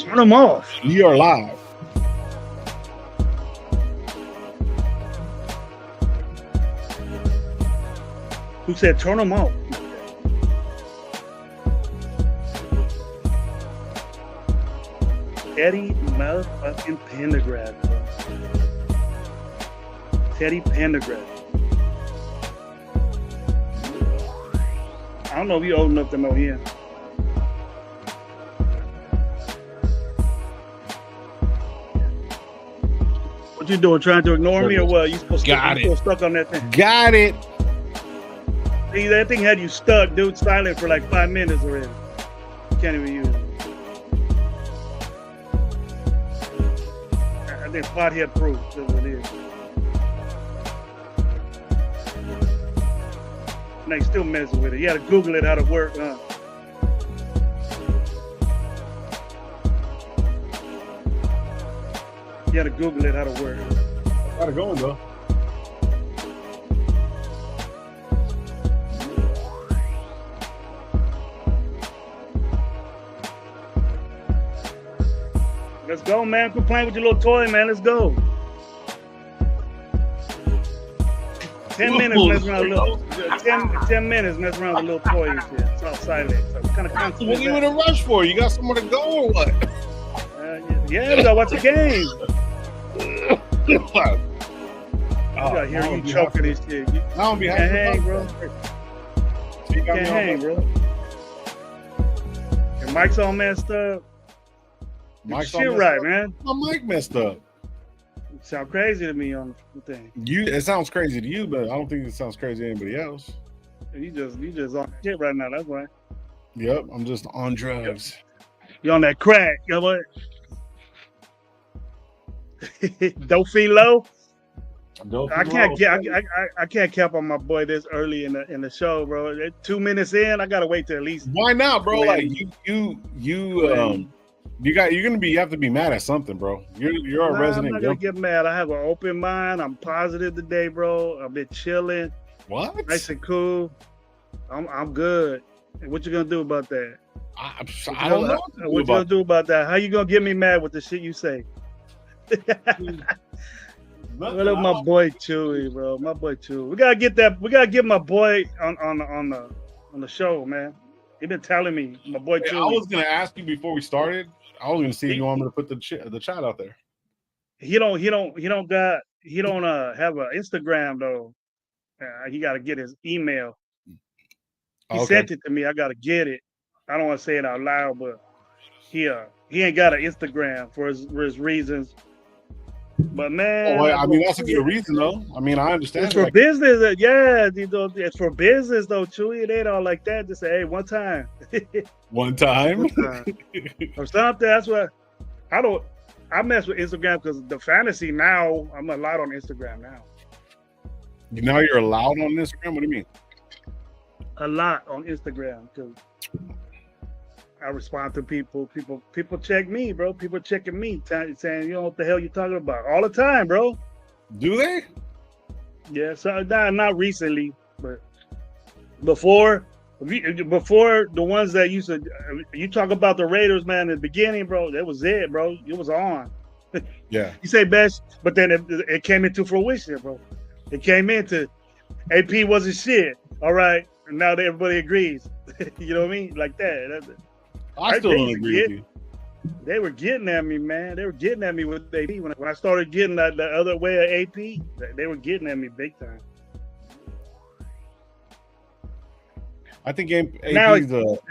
Turn them off. You are live. Who said turn them off? Teddy motherfucking Pendergrass, bro. Teddy Pendergrass. I don't know if you're old enough to know him. What you doing? Trying to ignore me or what? You supposed to still stuck on that thing? Got it. See, that thing had you stuck, dude, silent for like 5 minutes already. Can't even use it. I think pothead proof. That's what it is. Now you still messing with it. You got to Google it how to work, huh? You got to Google it how to work. Got it going though. Let's go, man. Quit playing with your little toy, man. Let's go. 10 minutes messing around with a little 10 minutes messing around with a little toy and shit. It's all silent. So what kind of concept What are you in a rush for? You got somewhere to go or what? Yeah, we gotta watch the game. I gotta hear you choking this shit. You don't be can't hang, bro. You can't hang, bro. Your mic's all messed up. Mike's shit right, man. My mic messed up. It sounds crazy to me on the thing. It sounds crazy to you, but I don't think it sounds crazy to anybody else. You just on shit right now. That's why. Yep, I'm just on drugs. You on that crack? You know what? Don't feel low. I can't cap on my boy this early in the show, bro. 2 minutes in, I gotta wait till at least. Why not, bro? Like you have to be mad at something, bro. You're a resident. I'm not gonna get mad. I have an open mind. I'm positive today, bro. I've been chilling. What? Nice and cool. I'm good. And what you gonna do about that? I don't know. What you gonna do about that? How you gonna get me mad with the shit you say? What up, my boy Chewy, bro? My boy Chewy. We gotta get my boy on the show, man. He been telling me, my boy Chewy. I was gonna ask you before we started. I was gonna see if you want me to put the chat out there. He don't have an Instagram though. He got to get his email. He sent it to me. I got to get it. I don't want to say it out loud, but he ain't got an Instagram for his reasons. But man, I mean that's a good reason though. I mean I understand. It's for business, yeah. It's for business though, Chewy. It ain't all like that. Just say, hey, one time. One time. Or something. That's what I mess with Instagram because the fantasy now. I'm allowed on Instagram now. Now you're allowed on Instagram. What do you mean? A lot on Instagram because I respond to people. People check me, bro. People checking me, saying, you know what the hell you talking about all the time, bro. Do they? Yeah, so not recently, but before the ones that used to. You talk about the Raiders, man. In the beginning, bro, that was it, bro. It was on. Yeah. You say best, but then it came into fruition, bro. It came into AP wasn't shit. All right, and now everybody agrees. You know what I mean? Like that. I still don't agree with you. They were getting at me, man. They were getting at me with AP. When I started getting the other way of AP, they were getting at me big time. I think AP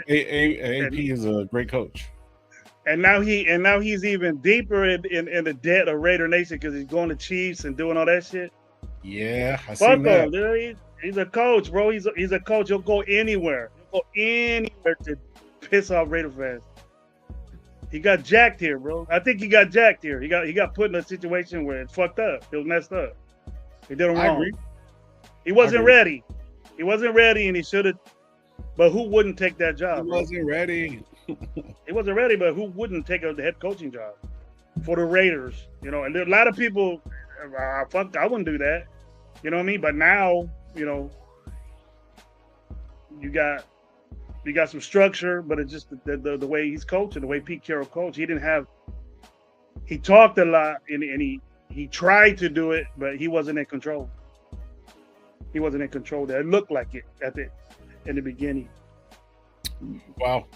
is a great coach. And now he's even deeper in the debt of Raider Nation because he's going to Chiefs and doing all that shit. Yeah, I see that. Fuck him, dude. He's a coach, bro. He's a coach. He'll go anywhere. He'll go anywhere to piss off Raider fans. He got jacked here, bro. I think he got jacked here. He got put in a situation where it's fucked up. It was messed up. He did him wrong. Agree. He wasn't ready. He wasn't ready, and he should have. But who wouldn't take that job? He wasn't ready. He wasn't ready, but who wouldn't take the head coaching job for the Raiders? You know, and there are a lot of people. I wouldn't do that. You know what I mean? But now, you know, you got he got some structure, but it's just the way he's coaching, the way Pete Carroll coached. He didn't have. He talked a lot, and he tried to do it, but he wasn't in control. He wasn't in control. It looked like it in the beginning. Wow.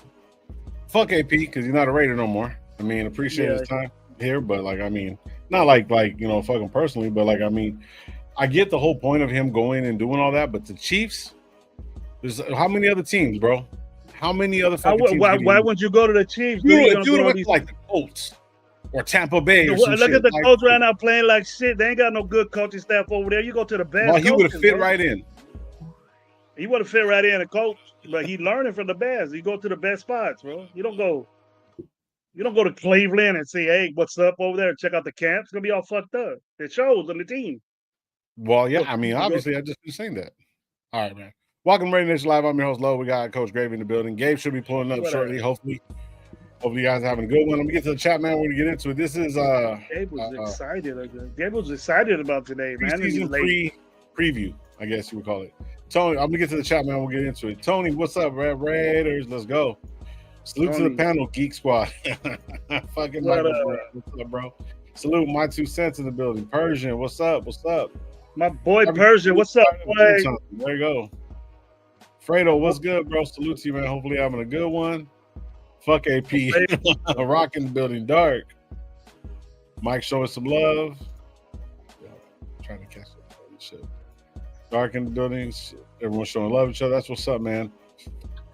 Fuck AP because he's not a Raider no more. I mean, appreciate his time here, but like, I mean, not like fuck him personally, but like, I mean, I get the whole point of him going and doing all that, but the Chiefs, there's how many other teams, bro? How many other fucking teams? Why wouldn't you go to the Chiefs? You went like the Colts or Tampa Bay or some look shit. At the Colts right now playing like shit. They ain't got no good coaching staff over there. You go to the best. Well, he would have fit right in. He would have fit right in, a coach, but he learning from the best. You go to the best spots, bro. You don't go to Cleveland and say, "Hey, what's up over there?" Check out the camp. It's gonna be all fucked up. It shows on the team. Well, yeah, I mean, obviously, I just been saying that. All right, man. Welcome to Radio Nation Live. I'm your host, Lo. We got Coach Gravy in the building. Gabe should be pulling up shortly, hopefully. Hopefully, you guys are having a good one. Let me get to the chat, man. We're going to get into it. This is Gabe was excited. Gabe was excited about today, man. Preseason preview, I guess you would call it. Tony, I'm going to get to the chat, man. We'll get into it. Tony, what's up, Raiders? Let's go. Salute to the panel, Geek Squad. Fucking Michael, what's up, bro? Salute my 2 cents in the building. Persian, what's up? What's up? My boy Persian, what's up, boy? There you go. Fredo, what's good, bro? Salute to you, man. Hopefully having a good one. Fuck AP. Rocking the building dark. Mike showing some love. Yeah, trying to catch up on this shit. Dark in the buildings. Everyone showing love to each other. That's what's up, man.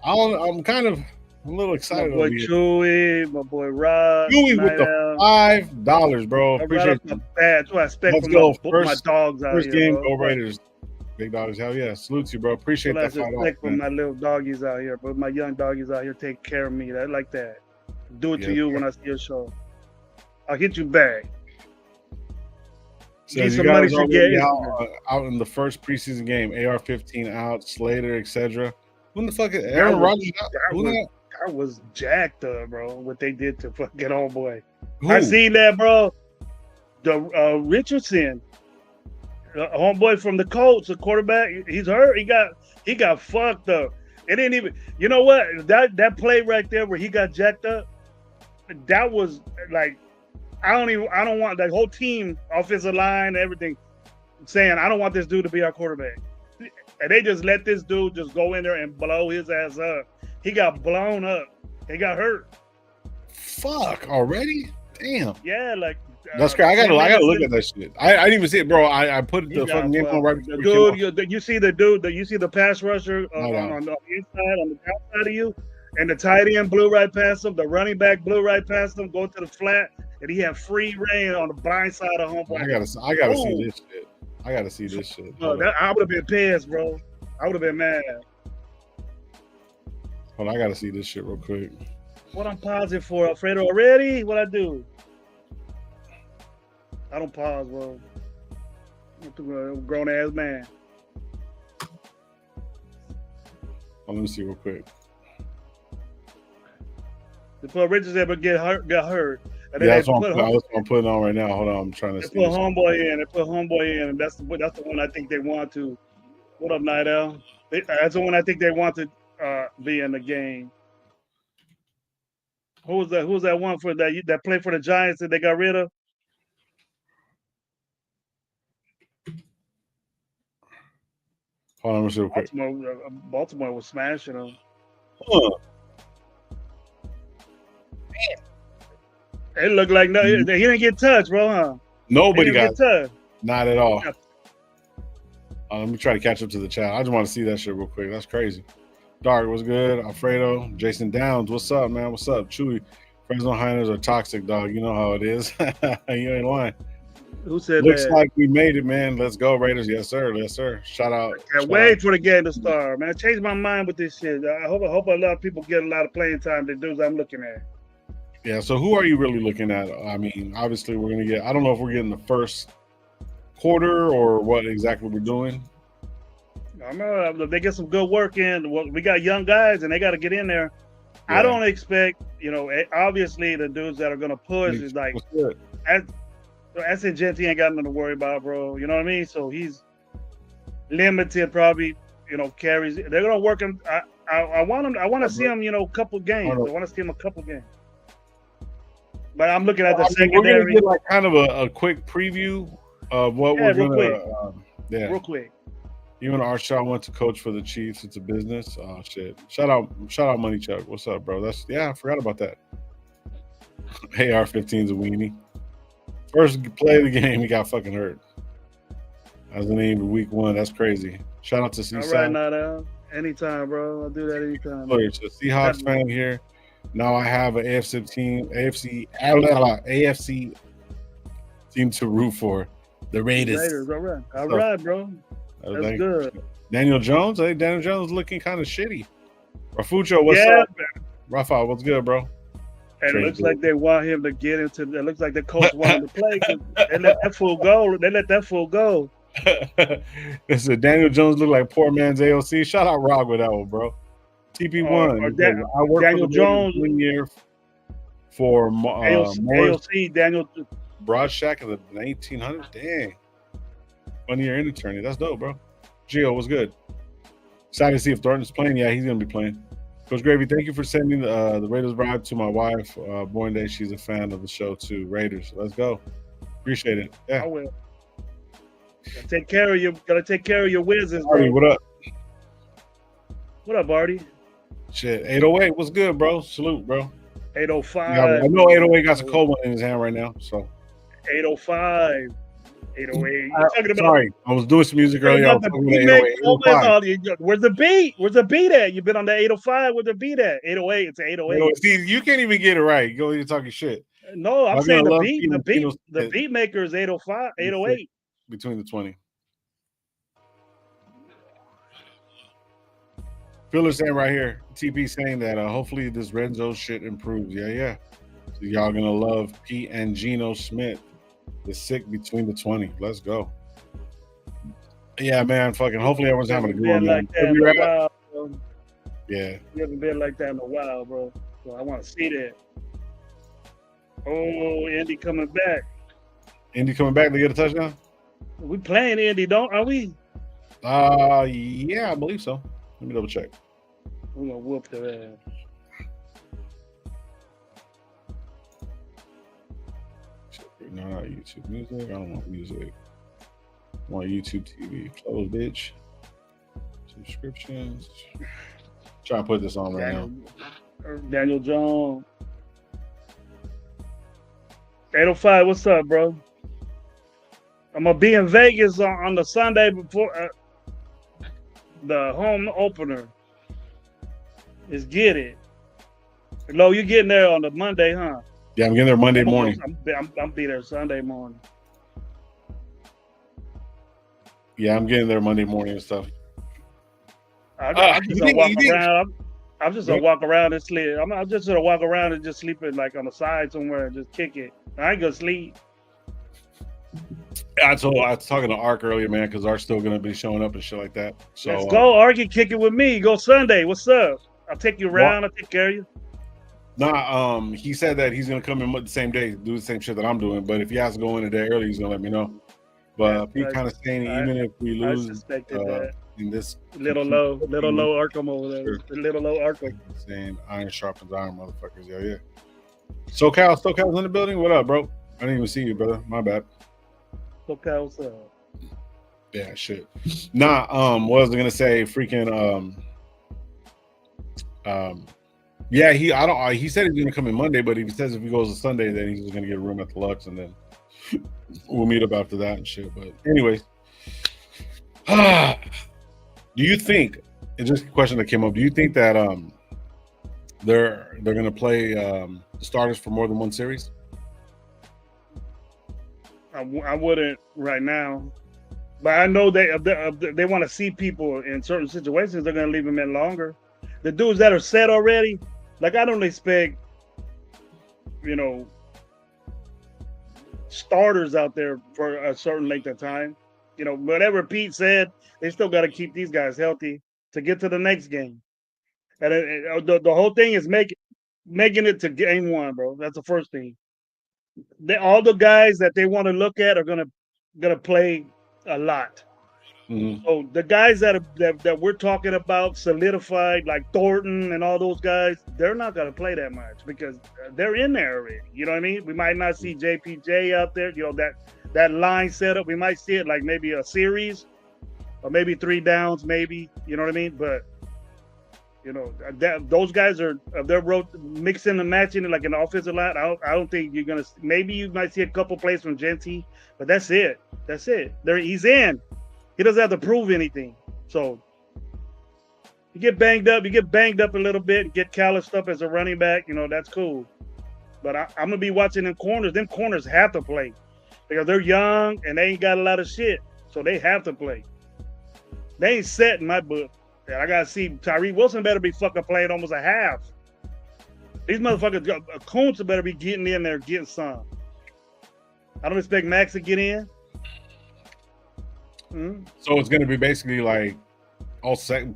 I'm kind of a little excited. My boy Chewy, my boy Rod. Chewy with the $5, bro. Appreciate it. That's what I expect Let's from go. my dogs out first here. First game, go Raiders. Big dogs, hell yeah. Salute you, bro. Appreciate that $5. From my little doggies out here, but my young doggies out here take care of me. I like that. Do it to you when I see your show. I'll hit you back. So you guys already out in the first preseason game. AR-15 out, Slater, etc. Who the fuck is Aaron Rodgers? I was jacked up, bro. What they did to fucking old boy. I seen that, bro. The Richardson. Homeboy from the Colts, the quarterback, he's hurt. He got fucked up. It didn't even. You know what? That play right there where he got jacked up. That was like, I don't want the whole team, offensive line, everything, saying I don't want this dude to be our quarterback. And they just let this dude just go in there and blow his ass up. He got blown up. He got hurt. Fuck already? Damn. Yeah, like. That's great. I gotta look at that shit. I didn't even see it, bro. I put the fucking name on right before. Dude, you see the dude. You see the pass rusher on the inside, on the outside of you, and the tight end blew right past him. The running back blew right past him, going to the flat, and he had free reign on the blind side of homeboy. I gotta see this shit. I gotta see this shit. I would have been pissed, bro. I would have been mad. Hold on, I gotta see this shit real quick. What I'm pausing for, Alfredo? Already? What I do? I don't pause, bro. I'm a grown ass man. Let me see real quick. Before Richards ever got hurt. And yeah, that's what I'm putting on right now. Hold on, I'm trying to see. They put homeboy in, and that's the one I think they want to. What up, Nidell? That's the one I think they want to be in the game. Who was that one for that played for the Giants that they got rid of? Hold on, let me see real quick. Baltimore was smashing them. It looked like he didn't get touched, bro, huh? Nobody got touched. Not at all. Let me try to catch up to the chat. I just want to see that shit real quick. That's crazy. Dark, what's good? Alfredo, Jason Downs, what's up, man? What's up? Chewy, Fresno Hiners are toxic, dog. You know how it is. You ain't lying. Who said Looks that? like we made it, man. Let's go, Raiders. Yes, sir. Yes, sir. Shout out. Can't wait for the game to start, man. I changed my mind with this shit. I hope a lot of people get a lot of playing time. The dudes I'm looking at. Yeah. So who are you really looking at? I mean, obviously we're gonna get. I don't know if we're getting the first quarter or what exactly we're doing. I know if they get some good work in. Well, we got young guys and they got to get in there. Yeah. I don't expect, obviously the dudes that are gonna push is like. Genti ain't got nothing to worry about, bro. You know what I mean? So he's limited, probably, carries. They're gonna work him. I want him. I want to see him. A couple games. I want to see him a couple games. But I'm looking at the secondary. We're gonna get like kind of a quick preview of what we're gonna. Real quick. Even Arshaw went to coach for the Chiefs. It's a business. Oh shit! Shout out, Money Chuck. What's up, bro? I forgot about that. AR-15's a weenie. First play of the game, he got fucking hurt. As an name week 1. That's crazy. Shout out to Seaside. All right, now. Anytime, bro. I'll do that anytime. Look, it's a Seahawks fan here. Now I have an AFC team to root for. The Raiders. All right, bro. That's good. Daniel Jones. Hey, Daniel Jones looking kind of shitty. Rafucho, what's up? Rafa, what's good, bro? And it looks like they want him to get into. It looks like the coach wanted to play. They let that fool go. This is Daniel Jones look like poor man's AOC. Shout out Rob with that one, bro. TP1. I worked Daniel for Jones 1 year for AOC. Daniel Broadshack in the 1900s. Dang. 1 year in attorney. That's dope, bro. Gio, what's good? Excited to see if Thornton's playing. Yeah, he's gonna be playing. Coach Gravy, thank you for sending the Raiders vibe to my wife. Born Day, she's a fan of the show too. Raiders, let's go. Appreciate it. Yeah. I will. Gotta take care of your wizards, Artie, bro. what up? What up, Artie? Shit, 808, what's good, bro? Salute, bro. 805. Yeah, I know 808 got some cold one in his hand right now, so. 805. 808. Sorry, I was doing some music earlier. Where's the beat? Where's the beat at? You've been on the 805. Where's the beat at? 808. It's 808. See, you can't even get it right. You're talking shit. No, I'm saying the beat maker is 805, 808. Between the 20. Phil is saying right here, TP saying that hopefully this Renzo shit improves. Yeah. So y'all gonna love Pete and Geno Smith. The sick between the 20. Let's go. Yeah, man. Fucking hopefully everyone's having a good one. Like that in a while, bro. Yeah. You haven't been like that in a while, bro. So I want to see that. Oh, Indy coming back. Indy coming back to get a touchdown? We playing Indy, are we? Yeah, I believe so. Let me double check. We're gonna whoop their ass. No, not YouTube music. I don't want music. I want YouTube TV. Close, bitch. Subscriptions. Try to put this on right now. Daniel Jones. 805, what's up, bro? I'm gonna be in Vegas on the Sunday before the home opener. Let's get it. Lo, you getting there on the Monday, huh? Yeah, I'm getting there Monday morning. I'm be there Sunday morning. Yeah, I'm getting there Monday morning and stuff. I'm just gonna walk around. I'm just gonna walk around and sleep. I'm just gonna walk around and just sleep it like on the side somewhere and just kick it. I ain't gonna sleep. I was talking to Ark earlier, man, because Ark's still gonna be showing up and shit like that. So let's go, Ark, and kick it with me. Go Sunday. What's up? I'll take you around. I'll take care of you. Nah, he said that he's gonna come in the same day, do the same shit that I'm doing. But if he has to go in a day early, he's gonna let me know. But he kind of saying even if we lose in this little low Arkham over there, little low Arkham. Saying iron sharpens iron, motherfuckers. Yeah. SoCal's in the building. What up, bro? I didn't even see you, brother. My bad. SoCal, what's up? Yeah, shit. Nah, what was I gonna say? Freaking yeah, he said he's gonna come in Monday, but he says if he goes to Sunday, then he's just gonna get a room at the Lux, and then we'll meet up after that and shit. But anyways, do you think? It's just a question that came up. Do you think that they're gonna play the starters for more than one series? I wouldn't right now, but I know they want to see people in certain situations. They're gonna leave them in longer. The dudes that are set already, like I don't expect, starters out there for a certain length of time. Whatever Pete said, they still got to keep these guys healthy to get to the next game. And the whole thing is making it to game one, bro. That's the first thing. All the guys that they want to look at are gonna play a lot. Mhm. So the guys that we're talking about solidified, like Thornton and all those guys, they're not going to play that much because they're in there already. You know what I mean? We might not see JPJ out there. You know, that line setup. We might see it like maybe a series or maybe 3 downs, maybe. You know what I mean? But you know those guys are they're mixing and matching it like an offensive line. I don't think you're gonna. Maybe you might see a couple plays from Genty, but that's it. That's it. He's in. He doesn't have to prove anything. So you get banged up a little bit, get calloused up as a running back, you know, that's cool. But I'm going to be watching them corners. Them corners have to play because they're young and they ain't got a lot of shit. So they have to play. They ain't set in my book. And I got to see Tyree Wilson better be fucking playing almost a half. These motherfuckers, Coons better be getting in there, getting some. I don't expect Max to get in. So it's going to be basically like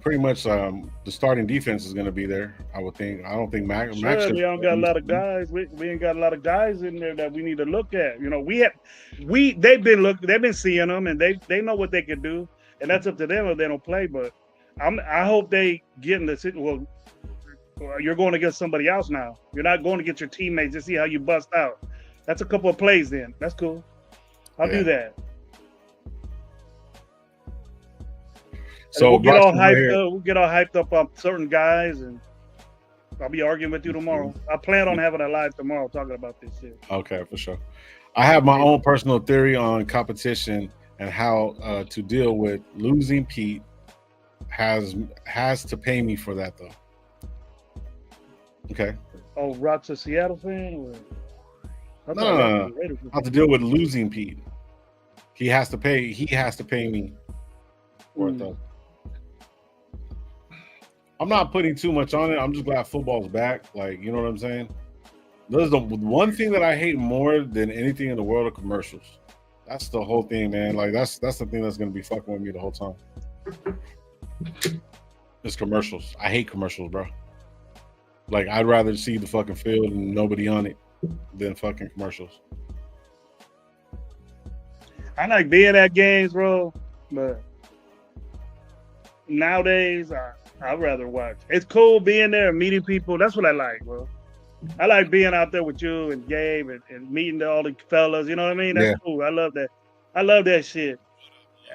pretty much the starting defense is going to be there. I would think. I don't think Max. We don't got a lot of guys. We ain't got a lot of guys in there that we need to look at. You know, they've been seeing them and they know what they can do, and that's up to them if they don't play. But I hope they get in the situation. Well, you're going against somebody else now. You're not going to get your teammates to see how you bust out. That's a couple of plays. Then that's cool. I'll do that. So we'll get all hyped up on certain guys, and I'll be arguing with you tomorrow. I plan on having a live tomorrow talking about this shit. Okay, for sure. I have my own personal theory on competition and how to deal with losing. Pete has to pay me for that though. Okay. Oh, Rock's a Seattle fan? No. How to deal with losing Pete. He has to pay me for it though. I'm not putting too much on it. I'm just glad football's back. Like, you know what I'm saying? There's the one thing that I hate more than anything in the world of commercials. That's the whole thing, man. Like, that's the thing that's going to be fucking with me the whole time. It's commercials. I hate commercials, bro. Like, I'd rather see the fucking field and nobody on it than fucking commercials. I like being at games, bro, but nowadays, I'd rather watch. It's cool being there and meeting people. That's what I like, bro. I like being out there with you and Gabe and meeting all the fellas. You know what I mean? That's cool. I love that. I love that shit.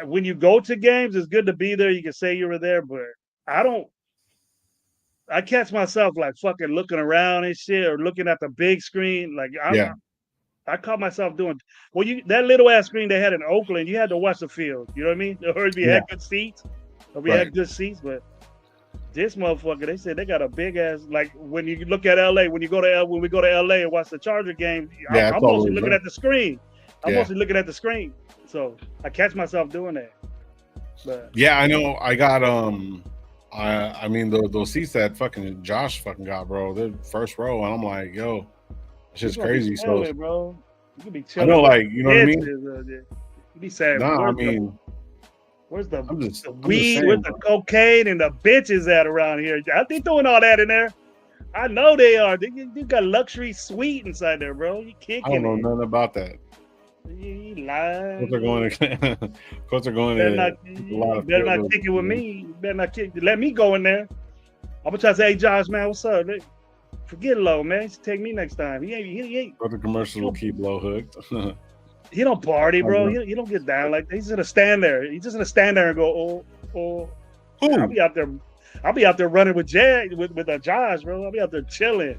When you go to games, it's good to be there. You can say you were there, but I catch myself like fucking looking around and shit or looking at the big screen. Like I caught myself doing that little ass screen they had in Oakland. You had to watch the field. You know what I mean? Or if you had good seats, had good seats, but. This motherfucker, they said they got a big ass. Like when you look at LA, when we go to LA and watch the Charger game, I'm mostly looking at the screen. I'm mostly looking at the screen. So I catch myself doing that. But yeah, I know. I got I mean those seats that fucking Josh fucking got, bro. They're first row, and I'm like, yo, it's just crazy. So, bro, you can be chilling. I know, like you know what I mean. You be saying, nah, I mean. Where's the weed, where's the cocaine and the bitches at around here? They throwing all that in there. I know they are. You got luxury suite inside there, bro. You kicking. I don't know nothing about that. You lying. Of course they're going. You better not kick it with me. You better not kick. Let me go in there. I'm gonna try to say, hey Josh, man, what's up? Forget Low, man. He should take me next time. He ain't. But the commercials will keep Low hooked. He don't party, bro. He don't get down like that. He's gonna stand there. He's just gonna stand there and go, oh. Who? I'll be out there running with Jay with a Josh, bro. I'll be out there chilling.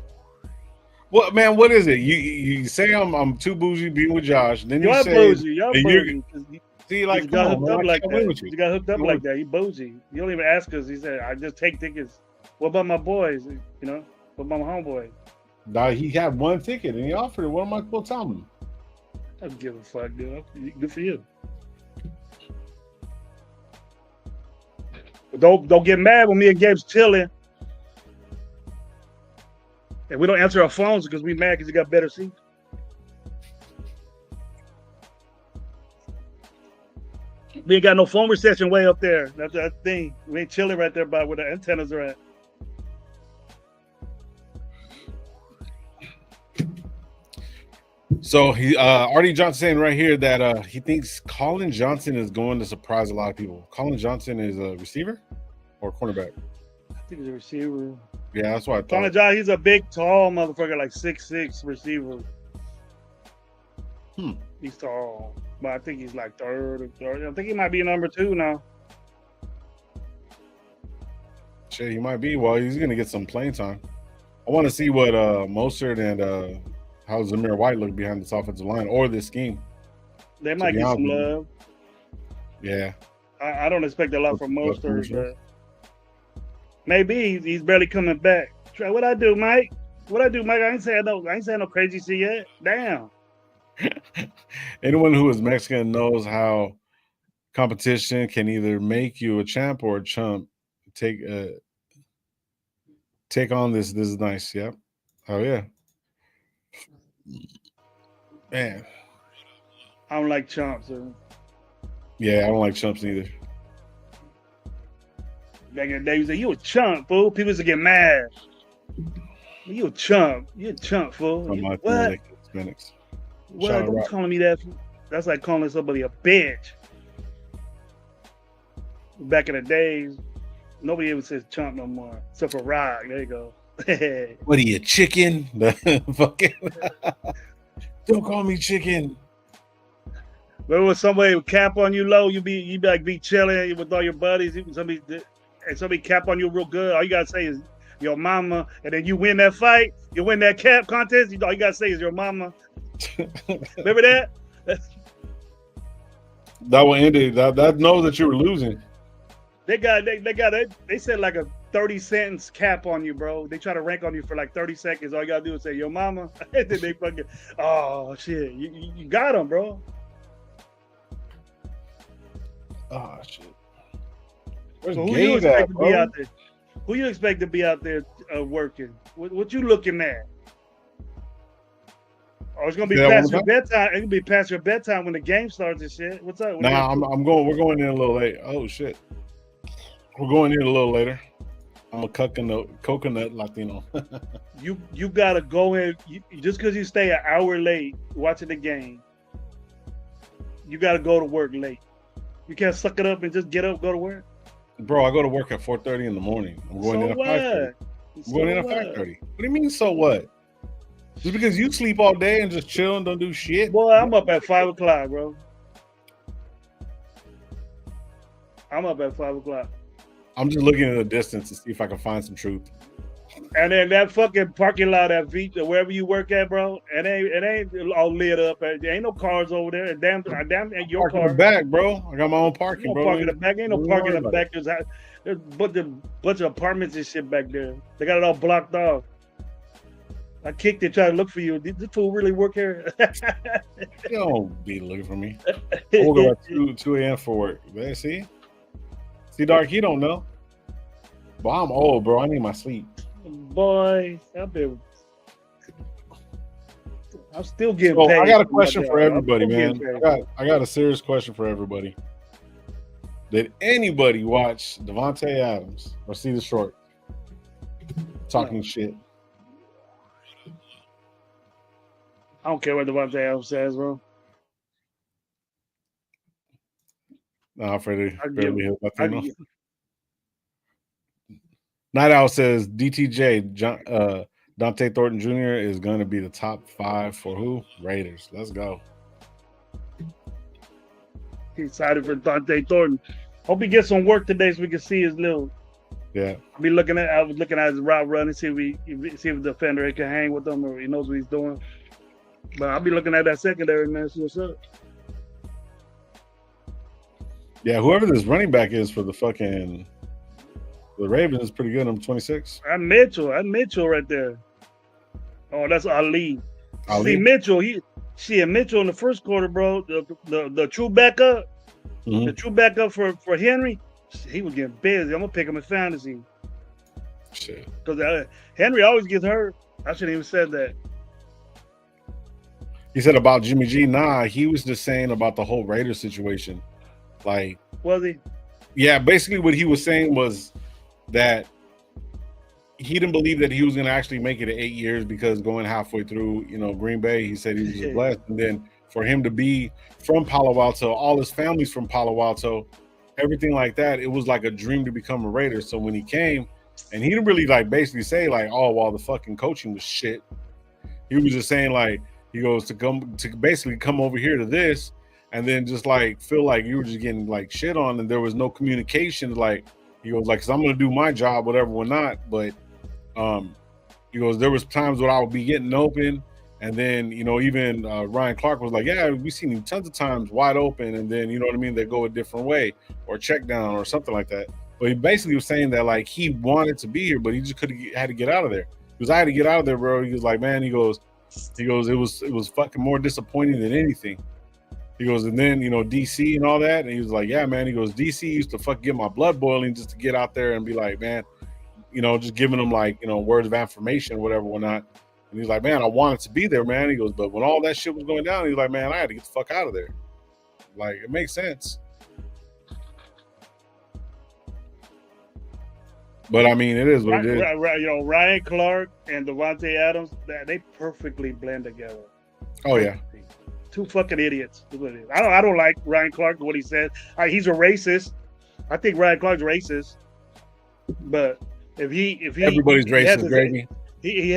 What man? What is it? You say I'm too bougie being with Josh. Then you say bougie. You're bougie. See, like, you got hooked up like that. You got hooked up like that. You bougie. You don't even ask us. He said, I just take tickets. What about my boys? You know, what about my homeboy? Nah, he had one ticket and he offered it. What am I supposed to tell him? I don't give a fuck, dude. Good for you. But don't get mad when me and Gabe's chilling. And we don't answer our phones because we mad because you got better seats. We ain't got no phone reception way up there. That's that thing. We ain't chilling right there by where the antennas are at. So he Artie Johnson saying right here that he thinks Colin Johnson is going to surprise a lot of people. Colin Johnson is a receiver or cornerback? I think he's a receiver. Yeah, that's what I thought. Colin Johnson, he's a big, tall motherfucker, like 6'6" receiver. He's tall, but I think he's like third. I think he might be number 2 now. Shit, he might be. Well, he's gonna get some playing time. I want to see what Mostert and how Zamir White look behind this offensive line or this scheme. They might get some love. Yeah. I don't expect a lot from Mostert, but maybe he's barely coming back. What I do, Mike? I ain't saying no crazy shit yet. Damn. Anyone who is Mexican knows how competition can either make you a champ or a chump. Take on this. This is nice. Yep. Oh yeah. Man. I don't like chumps. Yeah, I don't like chumps either. Back in the day, you say, you a chump, fool. People used to get mad. You a chump. You a chump, fool. What? What? Don't calling me that. That's like calling somebody a bitch. Back in the days, nobody ever says chump no more. Except for Rock. There you go. What are you, chicken? Fucking don't call me chicken. Remember when somebody would cap on you low, you be chilling with all your buddies, somebody cap on you real good. All you gotta say is your mama, and then you win that fight, you win that cap contest. All you gotta say is your mama. Remember that? That will end it. That knows that you were losing. They said like a 30-sentence cap on you, bro. They try to rank on you for like 30 seconds. All you gotta do is say your mama. And then they fucking, oh shit, you got them, bro. Oh shit. So who you expect to be out there? Who you expect to be out there working? What you looking at? Oh, it's gonna be past your bedtime. It's gonna be past your bedtime when the game starts and shit. What's up? Nah, we're going in a little late. Oh shit. We're going in a little later. I'm a coconut Latino. You gotta go in just because you stay an hour late watching the game. You gotta go to work late. You can't suck it up and just get up, go to work. Bro, I go to work at 4:30 in the morning. I'm going in at 5:30. I'm going in at 5:30. What do you mean? So what? Just because you sleep all day and just chill and don't do shit? Boy, I'm up at 5 o'clock, bro. I'm up at 5 o'clock. I'm just looking at the distance to see if I can find some truth. And then that fucking parking lot at wherever you work at, bro, it ain't all lit up. There ain't no cars over there. Damn, your car. In the back, bro. I got my own parking, bro. Park in the back. Ain't no parking in the back. There's a bunch of apartments and shit back there. They got it all blocked off. I kicked it, trying to look for you. Did this fool really work here? You don't be looking for me. I woke up at 2 a.m. for work. Man, see, Dark, you don't know. But I'm old, bro. I need my sleep. Boy, I'm still getting paid. I got a question for everybody, man. I got a serious question for everybody. Did anybody watch Devontae Adams or see the short talking shit? I don't care what Devontae Adams says, bro. Nah, Freddie. Night Owl says DTJ, Dante Thornton Jr. is going to be the top 5 for who? Raiders. Let's go. He's excited for Dante Thornton. Hope he gets some work today so we can see his little. Yeah. I was looking at his route run and see if the defender can hang with him or he knows what he's doing. But I'll be looking at that secondary, man. See what's up. Yeah, whoever this running back is for the Ravens is pretty good. I'm 26. That's Mitchell right there. Oh, that's Ali. See, Mitchell, Mitchell in the first quarter, bro, the true backup, the true backup for Henry, he was getting busy. I'm going to pick him in fantasy. Shit. Because Henry always gets hurt. I shouldn't even said that. He said about Jimmy G. Nah, he was just saying about the whole Raiders situation. Like, was he? Yeah, basically what he was saying was that he didn't believe that he was going to actually make it 8 years because going halfway through, Green Bay, he said he was just blessed. And then for him to be from Palo Alto, all his family's from Palo Alto, everything like that, it was like a dream to become a Raider. So when he came, and he didn't really like basically say like, oh, well, the fucking coaching was shit. He was just saying like, he goes to basically come over here to this, and then just like feel like you were just getting like shit on, and there was no communication. Like he goes like, cause I'm gonna do my job, whatever, we're not. But he goes, there was times where I would be getting open, and then even Ryan Clark was like, yeah, we've seen him tons of times wide open, and then they go a different way or check down or something like that. But he basically was saying that like he wanted to be here, but he just had to get out of there. Because I had to get out of there, bro. He was like, man, he goes, it was fucking more disappointing than anything. He goes, and then DC and all that, and he was like, yeah, man. He goes, DC used to fucking get my blood boiling just to get out there and be like, man, just giving them like words of affirmation, whatever, whatnot. And he's like, man, I wanted to be there, man. He goes, but when all that shit was going down, he's like, man, I had to get the fuck out of there. Like, it makes sense. But I mean, it is what it is. Ryan Clark and Devontae Adams, they perfectly blend together. Oh yeah, two fucking idiots. I don't like Ryan Clark, what he said. He's a racist. I think Ryan Clark's racist. But if he everybody's racist, Gravy. He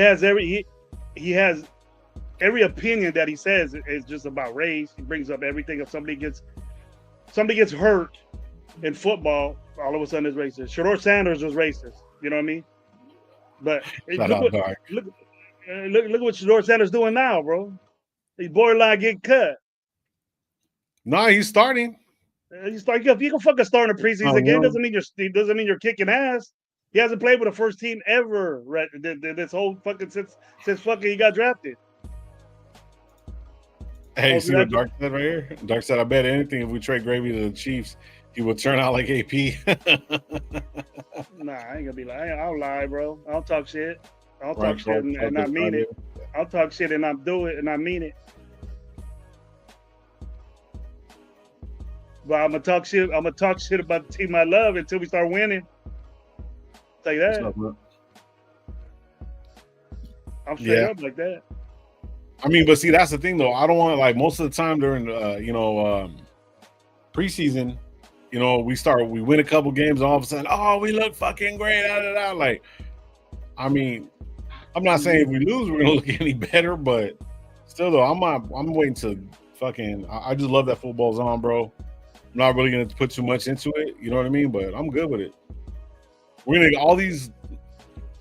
has every opinion that he says is just about race. He brings up everything. If somebody gets hurt in football, all of a sudden it's racist. Shedeur Sanders was racist. You know what I mean? But look what Shedeur Sanders doing now, bro. He's borderline getting cut. No, he's starting. He's starting. You can fucking start in a preseason game. Doesn't mean you're kicking ass. He hasn't played with a first team ever. Right? This whole fucking since fucking he got drafted. Hey, see what Dark said right here? Dark said, I bet anything if we trade Gravy to the Chiefs, he would turn out like AP. Nah, I ain't gonna be lying. I'll lie, bro. I'll talk shit. I'll talk shit and I mean it. I'll talk shit and I do it and I mean it. But I'm gonna talk shit. I'm gonna talk shit about the team I love until we start winning. Like that. I'm straight up like that. I mean, but see, that's the thing though. I don't want to like most of the time during preseason. We win a couple games, and all of a sudden, oh, we look fucking great. Like, I mean, I'm not saying if we lose, we're gonna look any better, but still, though, I'm waiting to fucking. I just love that football's on, bro. I'm not really gonna put too much into it, you know what I mean? But I'm good with it. We're gonna get all these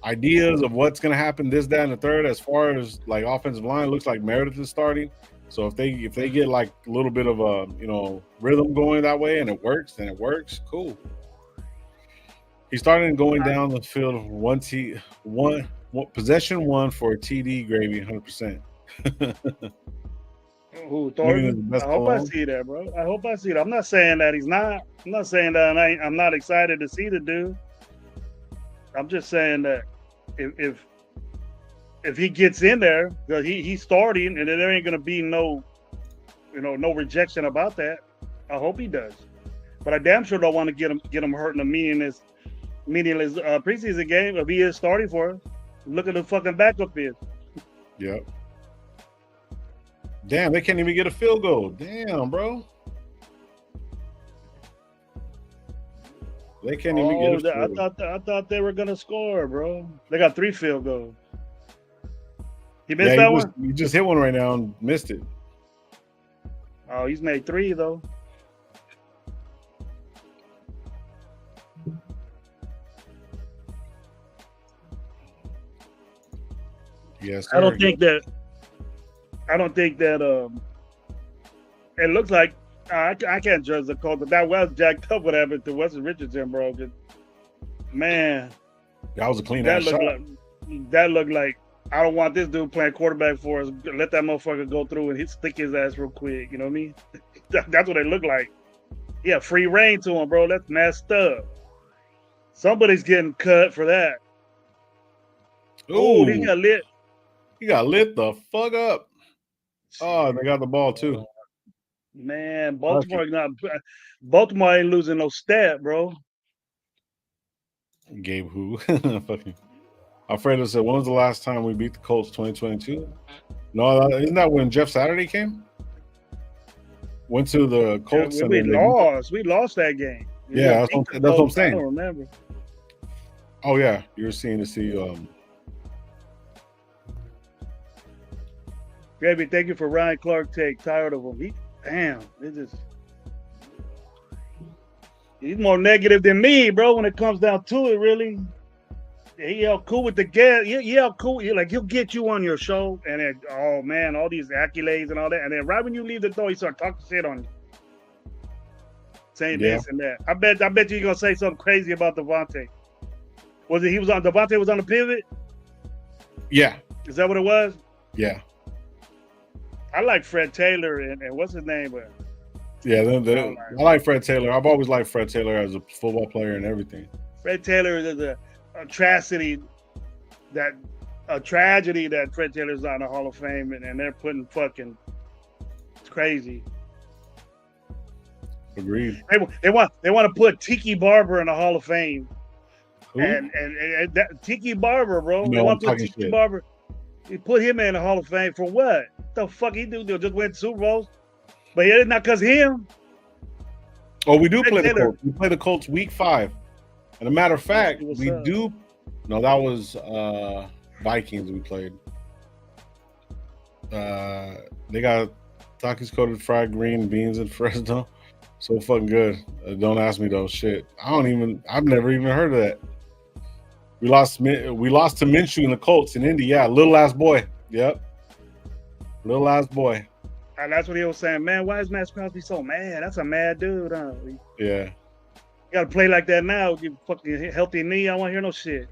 ideas of what's gonna happen, this, that, and the third. As far as like offensive line, looks like Meredith is starting. So if they get like a little bit of a rhythm going that way and it works, then it works. Cool. He started going down the field one possession one for a TD, Gravy, 100%. Who Thornton? I hope I see that, bro. I hope I see that. I'm not saying that he's not. I'm not saying that I'm not excited to see the dude. I'm just saying that if he gets in there, because he's starting, and there ain't gonna be no rejection about that. I hope he does, but I damn sure don't want to get him hurt in a meaningless preseason game. If he is starting for us, look at the fucking backup is. Yep. Damn, they can't even get a field goal. Damn, bro. They can't even get a field goal. I thought they were gonna score, bro. They got 3 field goals. He missed that one? You just hit one right now and missed it. Oh, he's made 3 though. Yes, I don't think that. It looks like I can't judge the call, but that was jacked up. What happened to Wesley Richardson, bro? Man, that was a clean ass shot. That looked like I don't want this dude playing quarterback for us. Let that motherfucker go through and stick his ass real quick. You know what I mean? That's what it looked like. Yeah, free reign to him, bro. That's messed up. Somebody's getting cut for that. Ooh, he got lit. He got lit the fuck up. Oh, they got the ball too. Man, Baltimore ain't losing no stat, bro. Gabe who? Fucking. Alfredo said, when was the last time we beat the Colts? 2022? No, isn't that when Jeff Saturday came? Went to the Colts. We lost. We lost that game. Yeah, that's what I'm saying. I don't remember. Oh, yeah. You're seeing to see. Gravy, thank you for Ryan Clark take. Tired of him. He's more negative than me, bro, when it comes down to it, really. He all cool with the guest. Yeah, cool. He'll get you on your show, and then, oh man, all these accolades and all that, and then right when you leave the door, he start talking shit on you, saying this and that. I bet you're gonna say something crazy about Devontae. Devontae was on the pivot? Yeah. Is that what it was? Yeah. I like Fred Taylor and what's his name? Yeah, I like Fred Taylor. I've always liked Fred Taylor as a football player and everything. Fred Taylor is a tragedy that Fred Taylor's on the Hall of Fame and they're putting fucking, it's crazy. Agreed. They want to put Tiki Barber in the Hall of Fame. Who? And that Tiki Barber, bro. No, they want to put Tiki Barber. He put him in the Hall of Fame for what? The fuck he do? They'll just win Super Bowls. But it's not because of him. Oh, we do play the Colts. We play the Colts week 5. And a matter of fact, we do. No, that was Vikings we played. They got Takis coated fried green beans in Fresno. So fucking good. Don't ask me though. Shit. I've never even heard of that. We lost to Minshew and the Colts in Indy. Yeah, little ass boy. Yep. Little ass boy. And that's what he was saying. Man, why is Max Crosby so mad? That's a mad dude, huh? Yeah. You gotta play like that now. You fucking healthy knee. I don't want to hear no shit.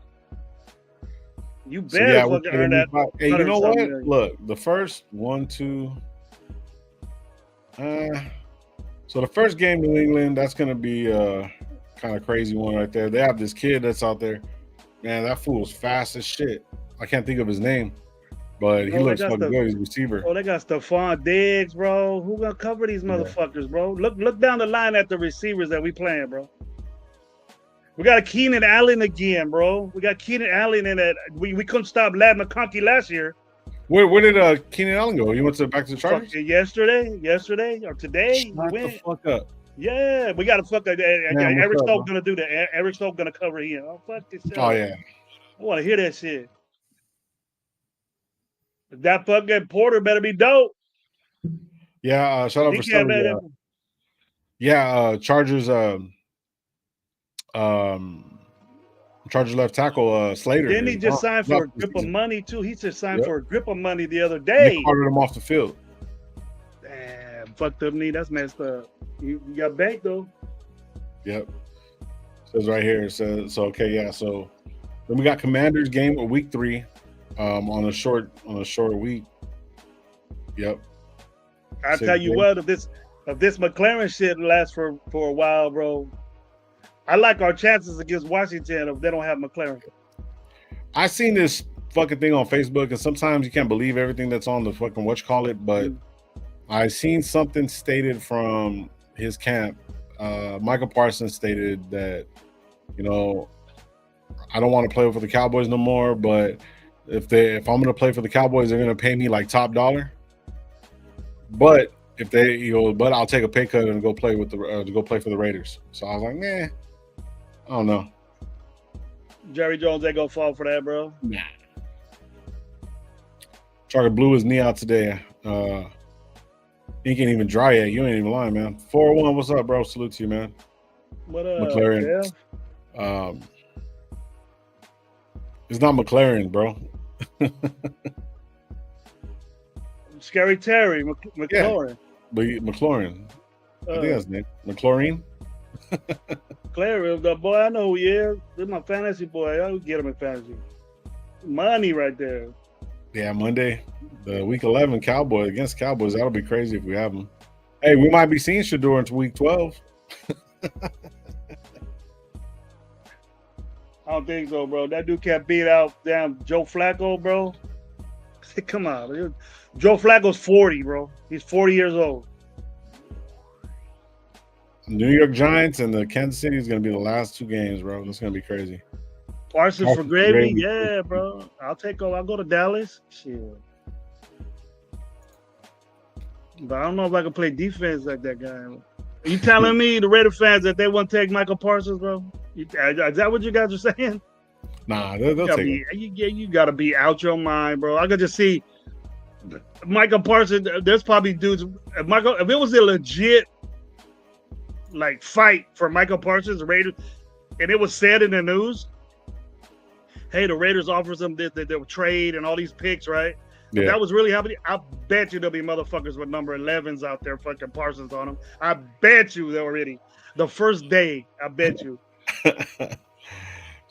You better fucking earn that. Hey, you know what? Look, the first 1, 2. So the first game, New England, that's gonna be a kind of crazy one right there. They have this kid that's out there. Man, that fool's fast as shit. I can't think of his name, but he looks fucking good. He's a receiver. Oh, they got Stephon Diggs, bro. Who gonna cover these motherfuckers, bro? Look down the line at the receivers that we playing, bro. We got a Keenan Allen again, bro. We got Keenan Allen in that. We couldn't stop Lad McConkey last year. Where did Keenan Allen go? He went back to the Chargers? Yesterday or today. Shut the fuck up. Yeah, we got to fuck up. Eric Stokes gonna do that. Eric Stokes gonna cover him. Oh, fuck this shit. Oh, yeah. I want to hear that shit. That fucking Porter better be dope. Yeah, shout out for Sully. Chargers. Chargers left tackle Slater. Didn't he just sign for a grip of money too? He just signed for a grip of money the other day. They carted him off the field. Damn, fucked up knee. That's messed up. You got banked though. Yep. Says right here. It says so. Okay, yeah. So then we got Commanders game of week 3, on a short week. Yep. I tell you what, if this McLaren shit lasts for a while, bro. I like our chances against Washington if they don't have McLaren. I seen this fucking thing on Facebook, and sometimes you can't believe everything that's on the fucking whatchamacallit, but I seen something stated from his camp. Michael Parsons stated that, I don't want to play for the Cowboys no more, but if I'm going to play for the Cowboys, they're going to pay me like top dollar. But if but I'll take a pay cut and go play for the Raiders. So I was like, nah. I don't know. Jerry Jones ain't gonna fall for that, bro. Nah. Charlie blew his knee out today. He can't even dry yet. You ain't even lying, man. 401, what's up, bro? Salute to you, man. What up, McLaren? Yeah. It's not McLaren, bro. Scary Terry, McLaurin. Yeah, but McLaurin. I think that's his name. McLaurin. Clary, the boy, I know who he is. This is my fantasy boy. I would get him in fantasy. Money right there. Yeah, Monday, the week 11 Cowboys against Cowboys. That'll be crazy if we have them. Hey, we might be seeing Shador into week 12. I don't think so, bro. That dude can't beat out damn Joe Flacco, bro. Come on. Joe Flacco's 40, bro. He's 40 years old. New York Giants and the Kansas City is going to be the last 2 games, bro. That's going to be crazy. Parsons for gravy? Yeah, bro. I'll go to Dallas. Shit. But I don't know if I can play defense like that guy. Are you telling me the Raider fans that they won't take Michael Parsons, bro? Is that what you guys are saying? Nah, they'll take him. You got to be out your mind, bro. I could just see Michael Parsons. There's probably dudes. If it was a legit like fight for Michael Parsons, the Raiders, and it was said in the news, hey, the Raiders offers them their trade and all these picks, right? Yeah. If that was really happening, I bet you there'll be motherfuckers with number 11s out there fucking Parsons on them. I bet you they're already the first day. I bet you.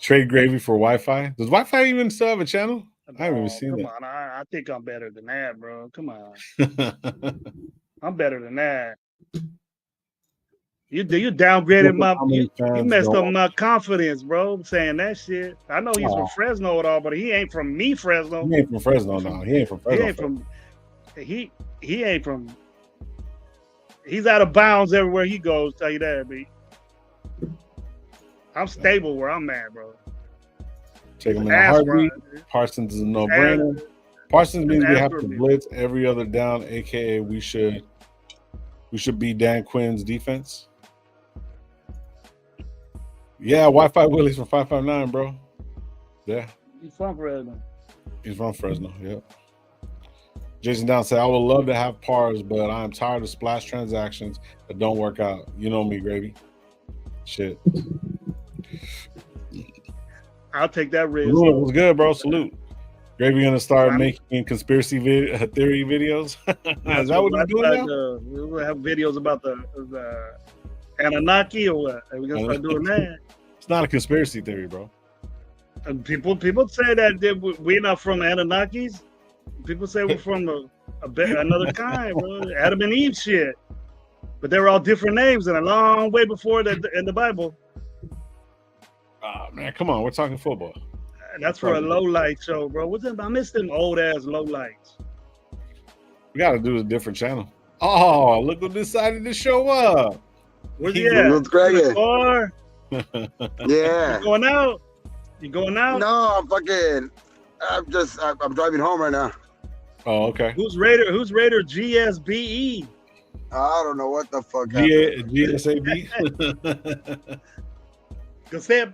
Trade gravy for Wi-Fi. Does Wi-Fi even still have a channel? I haven't even seen that. Come on, I think I'm better than that, bro. Come on. I'm better than that. You downgraded you messed up my confidence, bro, saying that shit. I know he's from Fresno at all, but he ain't from me, Fresno. He ain't from Fresno, no. He ain't from Fresno. He ain't from he's out of bounds everywhere he goes, tell you that, B. I'm stable where I'm at, bro. Take him in a heartbeat. Parsons is a no-brainer. Parsons means we have to blitz every other down, aka we should beat Dan Quinn's defense. Yeah, Wi-Fi Willie's from 559, bro. Yeah. He's from Fresno. Yep. Jason Down said, I would love to have Pars, but I am tired of splash transactions that don't work out. You know me, Gravy. Shit. I'll take that risk. It was good, bro. Salute. Gravy gonna start making conspiracy theory videos. Is that what you're doing now? We're gonna have videos about the Anunnaki or what? Are we gonna start doing that? It's not a conspiracy theory, bro. People say that we're not from Anunnakis. People say we're from another kind, bro. Adam and Eve shit. But they were all different names and a long way before that in the Bible. Oh, man, come on. We're talking football. That's for a low light show, bro. I miss them old ass low lights. We got to do a different channel. Oh, look who decided to show up. Where's he at? What's Greg? Yeah. You going out? No, I'm driving home right now. Oh, okay. Who's Raider GSBE? I don't know what the fuck happened. GSAB? Cassette.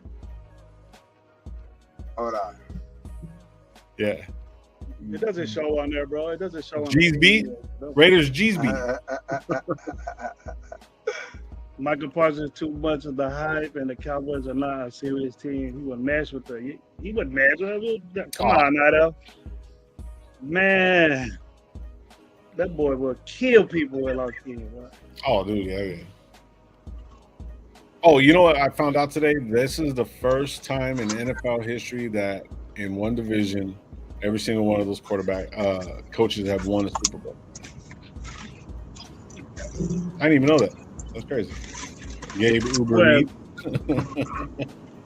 Hold on. Yeah. It doesn't show on there, bro. It doesn't show on GSB? Raiders GSB. Michael Parsons is too much of the hype, and the Cowboys are not a serious team. He would match with Come on, Nato. Man. That boy will kill people with our team, bro. Oh, dude, yeah. Oh, you know what I found out today? This is the first time in NFL history that in one division, every single one of those coaches have won a Super Bowl. I didn't even know that. That's crazy. Gabe Uber.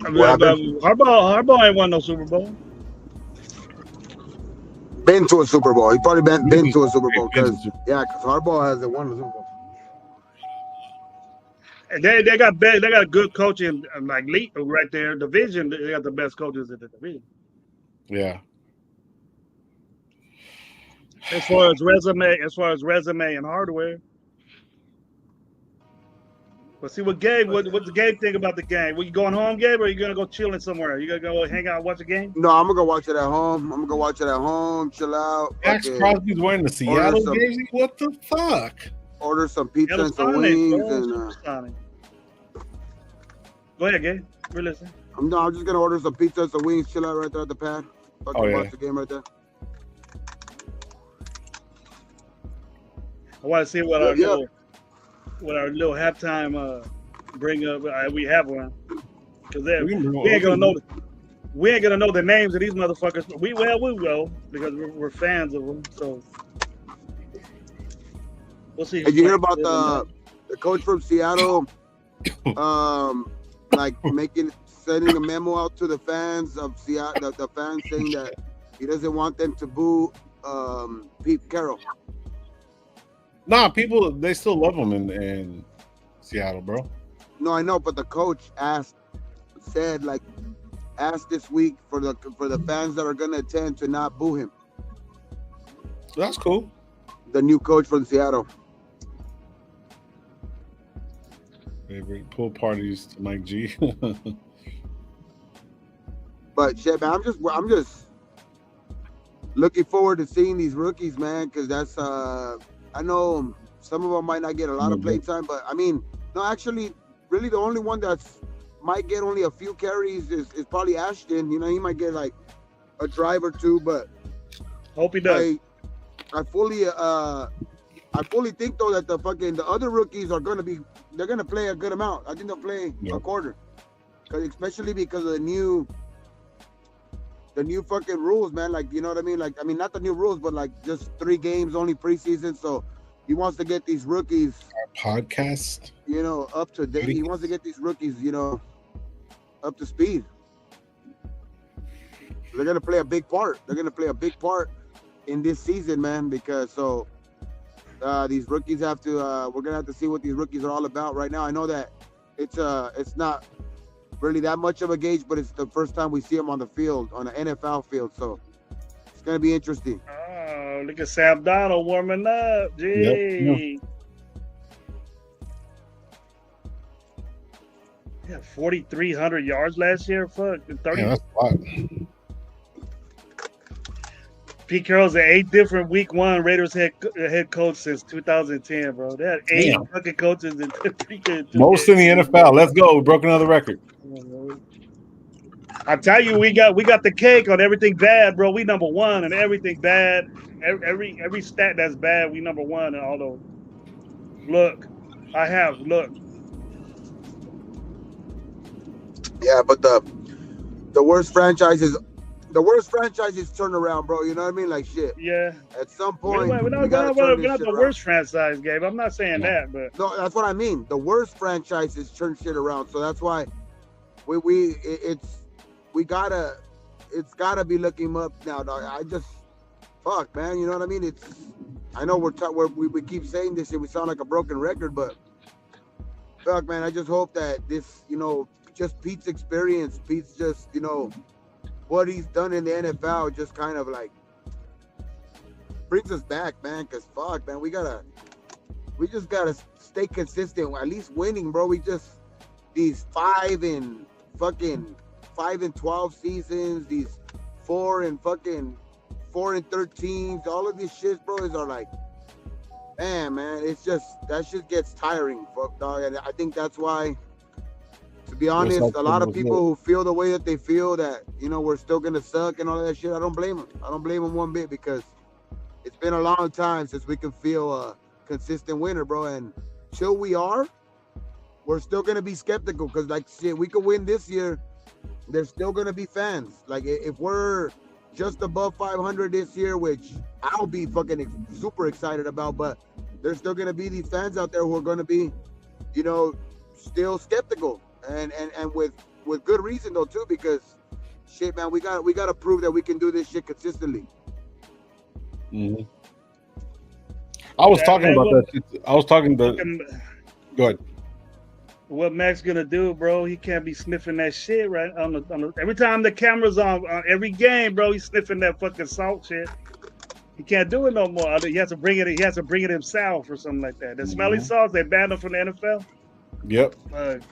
Harbaugh ain't won no Super Bowl. Been to a Super Bowl. He probably been to a Super Bowl because Harbaugh hasn't won a Super Bowl. And they got a good coaching like league right there. Division, they got the best coaches in the division. Yeah. As far as resume and hardware. But see what the Gabe think about the game? Were you going home, Gabe, or are you gonna go chilling somewhere? You gonna go hang out and watch the game? No, I'm gonna go watch it at home. Chill out. Max Crosby's wearing the Seattle jersey. What the fuck? Order some pizza and some wings Go ahead, Gabe. We're listening. I'm just gonna order some pizza and some wings. Chill out right there at the pad. Watch the game right there. I want to see what our little halftime bring up. We have one because we ain't gonna know. We ain't gonna know the names of these motherfuckers. But we will because we're fans of them. So we'll see. Did you hear about the coach from Seattle? Sending a memo out to the fans of Seattle. The fans saying that he doesn't want them to boo Pete Carroll. Nah, people, they still love him in Seattle, bro. No, I know, but the coach said, asked this week for the fans that are gonna attend to not boo him. That's cool. The new coach from Seattle. Favorite pool parties to Mike G. But shit, man, I'm just looking forward to seeing these rookies, man, because that's I know some of them might not get a lot of play time, but I mean, no, actually, really the only one that's might get only a few carries is probably Ashton. You know, he might get like a drive or two, but hope he does. I fully think though that the other rookies are gonna play a good amount. I think they'll play a quarter, especially because of the new fucking rules, man. Like, you know what I mean? Like, I mean, not the new rules, but like just 3 games only preseason. So he wants to get these rookies podcast, you know, up to date. He wants to get these rookies, you know, up to speed. They're gonna play a big part. They're gonna play a big part in this season, man, because these rookies have to we're gonna have to see what these rookies are all about right now. I know that it's not really that much of a gauge, but it's the first time we see them on the field, on an NFL field, so it's gonna be interesting. Oh, look at Sam Donald warming up. Gee. Yeah, 4,300 yards last year. Fuck, 30. Yeah, that's a lot. Pete Carroll's the 8th different Week 1 Raiders head coach since 2010, bro. They had 8 fucking coaches in most in the NFL. Let's go. We broke another record. I tell you, we got the cake on everything bad, bro. We number 1 and everything bad. Every stat that's bad, we number 1 and all those. Look. Yeah, but the worst franchises turn around, bro. You know what I mean? Like shit. Yeah. At some point, we're not the worst franchise, Gabe. I'm not saying that, but no, that's what I mean. The worst franchises turn shit around. So that's why it's gotta be looking up now, dog. I just fuck, man. You know what I mean? I know we keep saying this and we sound like a broken record, but fuck, man. I just hope that this, you know, just Pete's experience, Pete's just, you know, what he's done in the NFL just kind of like brings us back, man. Cause fuck, man, we just gotta stay consistent, at least winning, bro. These 5 and 12 seasons, these 4 and 13, all of these shits, bro, are like, man, it's just that shit gets tiring, fuck, dog. And I think that's why, to be honest, a lot of people who feel the way that they feel, that, you know, we're still gonna suck and all that shit, I don't blame them. I don't blame them one bit, because it's been a long time since we can feel a consistent winner, bro. And till we are, we're still gonna be skeptical, because like shit, we could win this year. There's still gonna be fans. Like if we're just above 500 this year, which I'll be fucking super excited about, but there's still gonna be these fans out there who are gonna be, you know, still skeptical. And with good reason though too, because shit, man, we got to prove that we can do this shit consistently. Mm-hmm. I was talking about that shit. I was talking to. Go ahead. What Mac's gonna do, bro? He can't be sniffing that shit right on the every time the camera's on every game, bro. He's sniffing that fucking salt shit. He can't do it no more. He has to bring it. He has to bring it himself or something like that. The smelly salts, they banned him from the NFL. Yep. That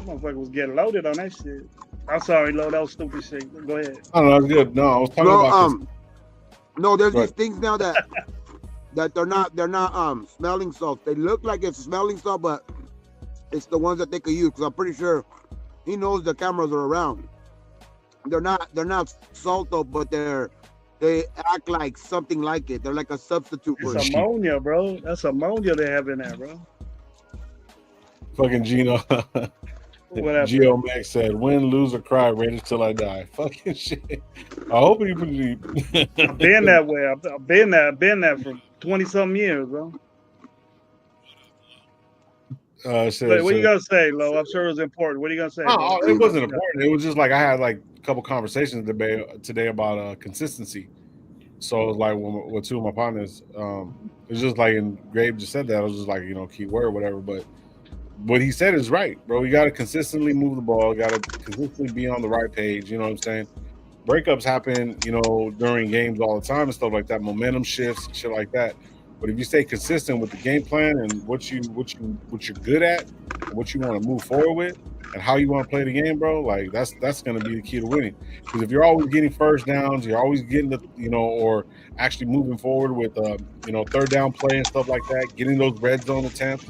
motherfucker was getting loaded on that shit. I'm sorry, Lo. That was stupid shit. Go ahead. Oh, no, that's good. No, I was talking about this. No, there's these things now that they're not smelling salts. They look like it's smelling salt, but it's the ones that they could use, because I'm pretty sure he knows the cameras are around. They're not salt though, but they act like something like it. They're like a substitute for it. It's ammonia, bro. That's ammonia they have in there, bro. Fucking Gino. Geo Max said, "Win, lose, or cry, Raiders till I die." Fucking shit. I hope you believe. I've been that way. I've been that for 20-something years, bro. What are you gonna say, Lo? I'm sure it was important. What are you gonna say? No, it wasn't important. It was just like I had like a couple conversations today about consistency. So it was like with two of my partners, it was just like, and Gabe just said that. I was just like, you know, key word, whatever. But what he said is right, bro. You got to consistently move the ball. Got to consistently be on the right page. You know what I'm saying? Breakups happen, during games all the time and stuff like that. Momentum shifts and shit like that. But if you stay consistent with the game plan and what you're good at, and what you want to move forward with, and how you want to play the game, bro, like that's going to be the key to winning. Because if you're always getting first downs, you're always getting or actually moving forward with third down play and stuff like that, getting those red zone attempts.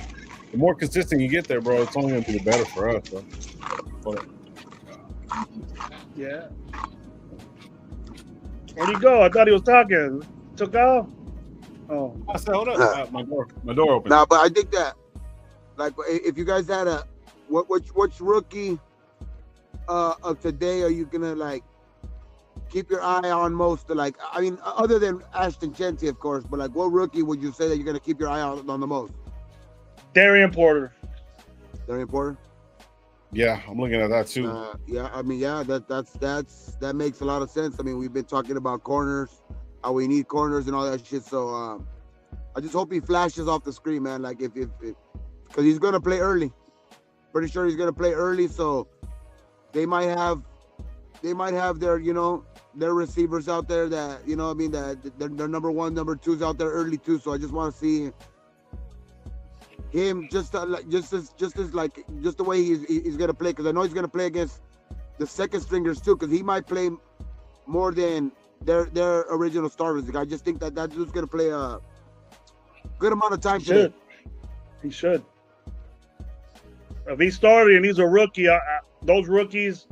The more consistent you get there, bro, it's only going to be the better for us, bro. But, yeah. Where'd he go? I thought he was talking. Took off. Oh, I said, hold up, my door open. Nah, but I think that, like, if you guys had which rookie of today are you gonna like keep your eye on most? Like, I mean, other than Ashton Chensey, of course, but like, what rookie would you say that you're gonna keep your eye on the most? Darian Porter. Darian Porter. Yeah, I'm looking at that too. Yeah, I mean, yeah, that makes a lot of sense. I mean, we've been talking about corners, how we need corners and all that shit. So I just hope he flashes off the screen, man. Like if because he's gonna play early. Pretty sure he's gonna play early, so they might have their their receivers out there that that their number one, number two's out there early too. So I just want to see him just the way he's gonna play, because I know he's gonna play against the second stringers too, because he might play more than their original starters. I just think that dude's gonna play a good amount of time today. He should. If he started and he's a rookie, those rookies,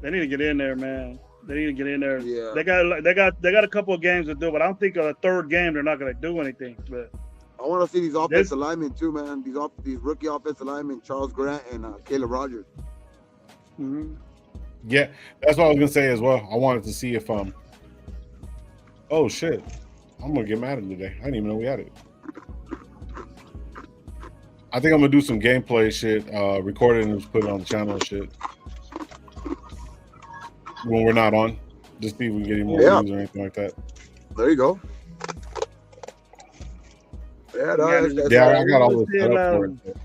they need to get in there, man. They need to get in there. Yeah. They got a couple of games to do, but I don't think a third game they're not going to do anything. But I want to see these offensive linemen too, man. These rookie offensive linemen, Charles Grant and Caleb Rogers. Mm-hmm. Yeah, that's what I was gonna say as well. I wanted to see if oh shit, I'm gonna get mad at him today. I didn't even know we had it. I think I'm gonna do some gameplay shit, record it and just put it on the channel and shit when we're not on. Just see if we can get any more views or anything like that. There you go. Yeah, I got all this set up for it.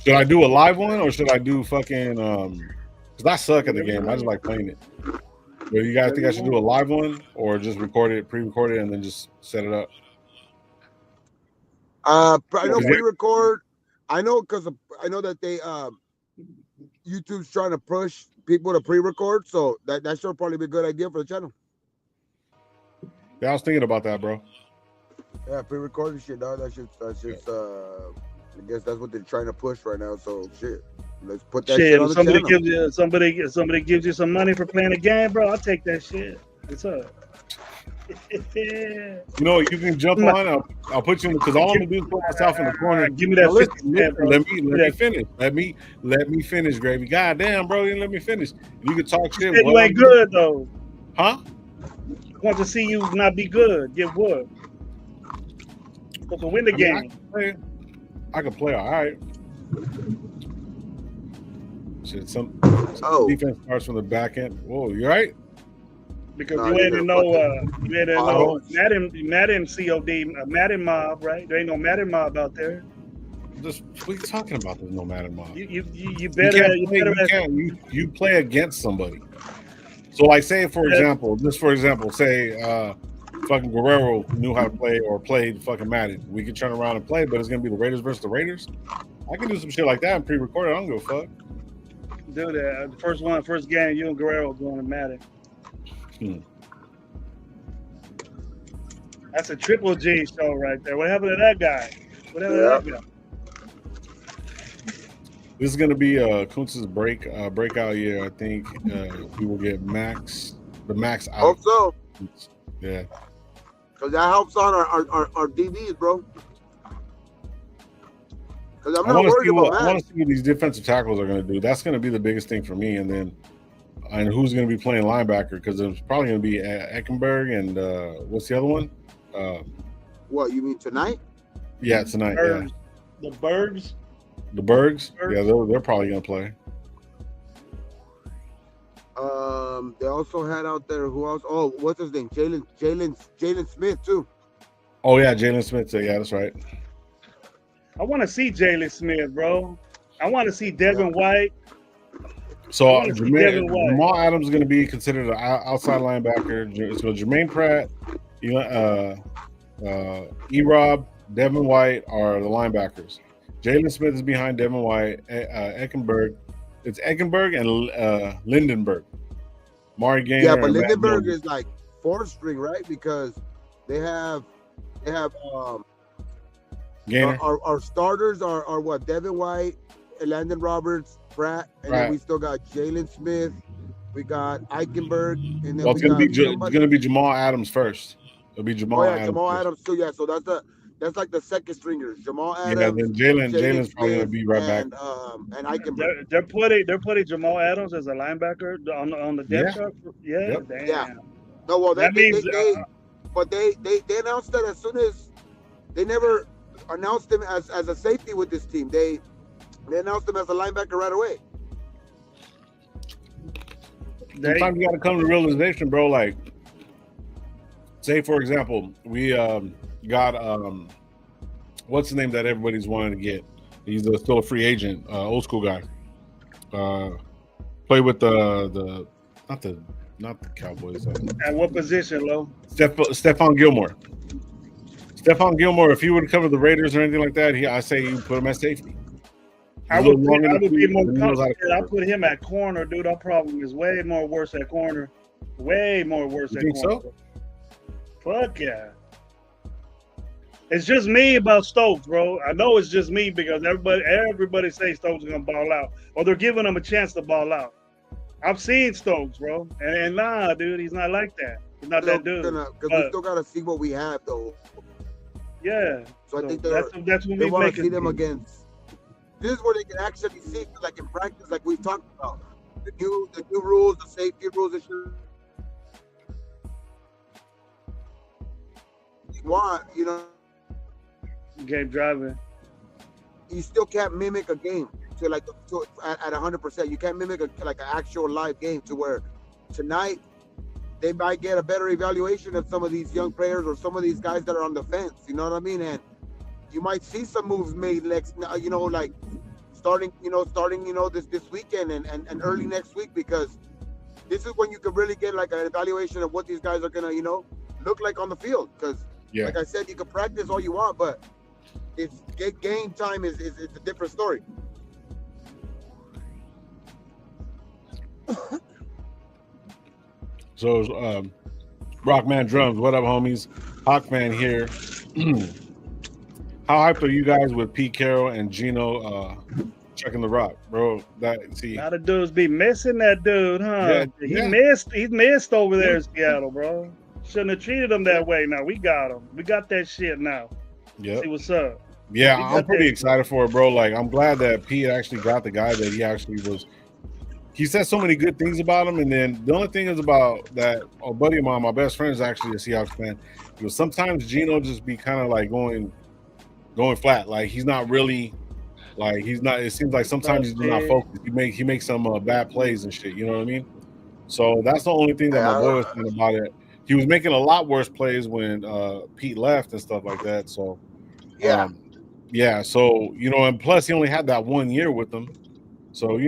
Should I do a live one or should I do fucking because I suck at the game. I just like playing it. But you guys think I should do a live one or just record it, pre-record it, and then just set it up? I know pre-record. I know because I know that they YouTube's trying to push people to pre-record, so that should probably be a good idea for the channel. Yeah, I was thinking about that, bro. Yeah, pre-recording shit, dog. That's just I guess that's what they're trying to push right now. So shit, let's put that shit on the channel. Somebody gives you some money for playing a game, bro. I'll take that shit. What's up? You know, you can jump on. I'll put you in because all I'm gonna do is put myself in the corner. Give me that. Let me finish. Let me finish, Gravy. God damn, bro, you didn't let me finish. You can talk shit. You ain't good though. Huh? I want to see you not be good. Get what? Supposed to win the game. I can play all right. Shit, some defense starts from the back end. Whoa, you right? Because you ain't know Madden COD, Madden mob, right? There ain't no Madden mob out there. What are you talking about? There's no Madden mob. You better you play against somebody. So like say for example, say fucking Guerrero knew how to play or played fucking Madden. We could turn around and play, but it's gonna be the Raiders versus the Raiders. I can do some shit like that and pre-record it. I don't give a fuck. Do that. The first game, you and Guerrero going to Madden. That's a Triple G show right there. What happened to that guy? This is gonna be Kuntz's breakout year. I think we will get the max out. Hope so. Yeah. Because that helps on our DBs, bro. Because I'm not worried about that. I want to see what these defensive tackles are going to do. That's going to be the biggest thing for me. And who's going to be playing linebacker? Because it's probably going to be Eckenberg and what's the other one? What, you mean tonight? Yeah, tonight. Bergs. Yeah. The Bergs? The Bergs? Yeah, they're probably going to play. They also had out there who else? Oh, what's his name? Jalen Smith too. Oh yeah, Jalen Smith. Yeah, that's right. I want to see Jalen Smith, bro. I want to see Devin White. So Jamal Adams is going to be considered an outside linebacker. So Jermaine Pratt, E-Rob, Devin White are the linebackers. Jalen Smith is behind Devin White, Eckenberg. It's Eckenberg and Lindenberg. Mari Gaynor. Yeah, but Lindenberg is like fourth string, right? Because they have Gaynor. Our starters are what? Devin White, Landon Roberts, Pratt, and then we still got Jalen Smith. We got Eichenberg, and then it's gonna be Jamal Adams first. It'll be Jamal Adams. Jamal Adams too. Yeah, so that's like the second stringers. Jamal Adams. Yeah, then Jalen's probably gonna be right back. And Eichenberg. They're putting Jamal Adams as a linebacker on the depth chart. Yeah, yep. Damn. Yeah. No, well, they announced that as soon as they never announced him as a safety with this team. They announced him as a linebacker right away. Sometimes you got to come to the realization, bro. Like, say for example, we got what's the name that everybody's wanting to get? He's still a free agent, old school guy. Play with the not the Cowboys. At what position, Lo? Stephon Gilmore. Stephon Gilmore, if he would cover the Raiders or anything like that, I say you put him at safety. I would be more confident. I'll put him at corner, dude. Our problem is way more worse at corner. Way more worse at corner. So? Fuck yeah. It's just me about Stokes, bro. I know it's just me because everybody says Stokes is gonna ball out, or they're giving him a chance to ball out. I've seen Stokes, bro, and nah, dude, he's not like that. He's not that dude. Because we still gotta see what we have, though. Yeah. So I think that's when they we want make to see them against. This is where they can actually see, like in practice, like we've talked about, the new rules, the safety rules, and shit. Game driving. You still can't mimic a game at 100%. You can't mimic an actual live game to where tonight they might get a better evaluation of some of these young players or some of these guys that are on the fence. You know what I mean? And you might see some moves made starting this weekend and early next week, because this is when you can really get like an evaluation of what these guys are gonna look like on the field. Because like I said, you can practice all you want, but it's game time is a different story. So, Rockman Drums, what up, homies? Hawkman here. How hyped are you guys with Pete Carroll and Geno checking the rock, bro? A lot of dudes be missing that dude, huh? Yeah, he missed over there in Seattle, bro. Shouldn't have treated him that way. Now we got him. We got that shit now. Yeah. See what's up. Yeah, I'm pretty excited for it, bro. Like, I'm glad that Pete actually got the guy that he actually was. He said so many good things about him, and then the only thing is about that. A buddy of mine, my best friend, is actually a Seahawks fan. Because sometimes Geno just be kind of like going flat. Like, he's not really, like, he's not. It seems like sometimes he's not focused. He makes some bad plays and shit. You know what I mean? So that's the only thing that my boy was saying about it. He was making a lot worse plays when Pete left and stuff like that. So yeah. So and plus he only had that 1 year with them. So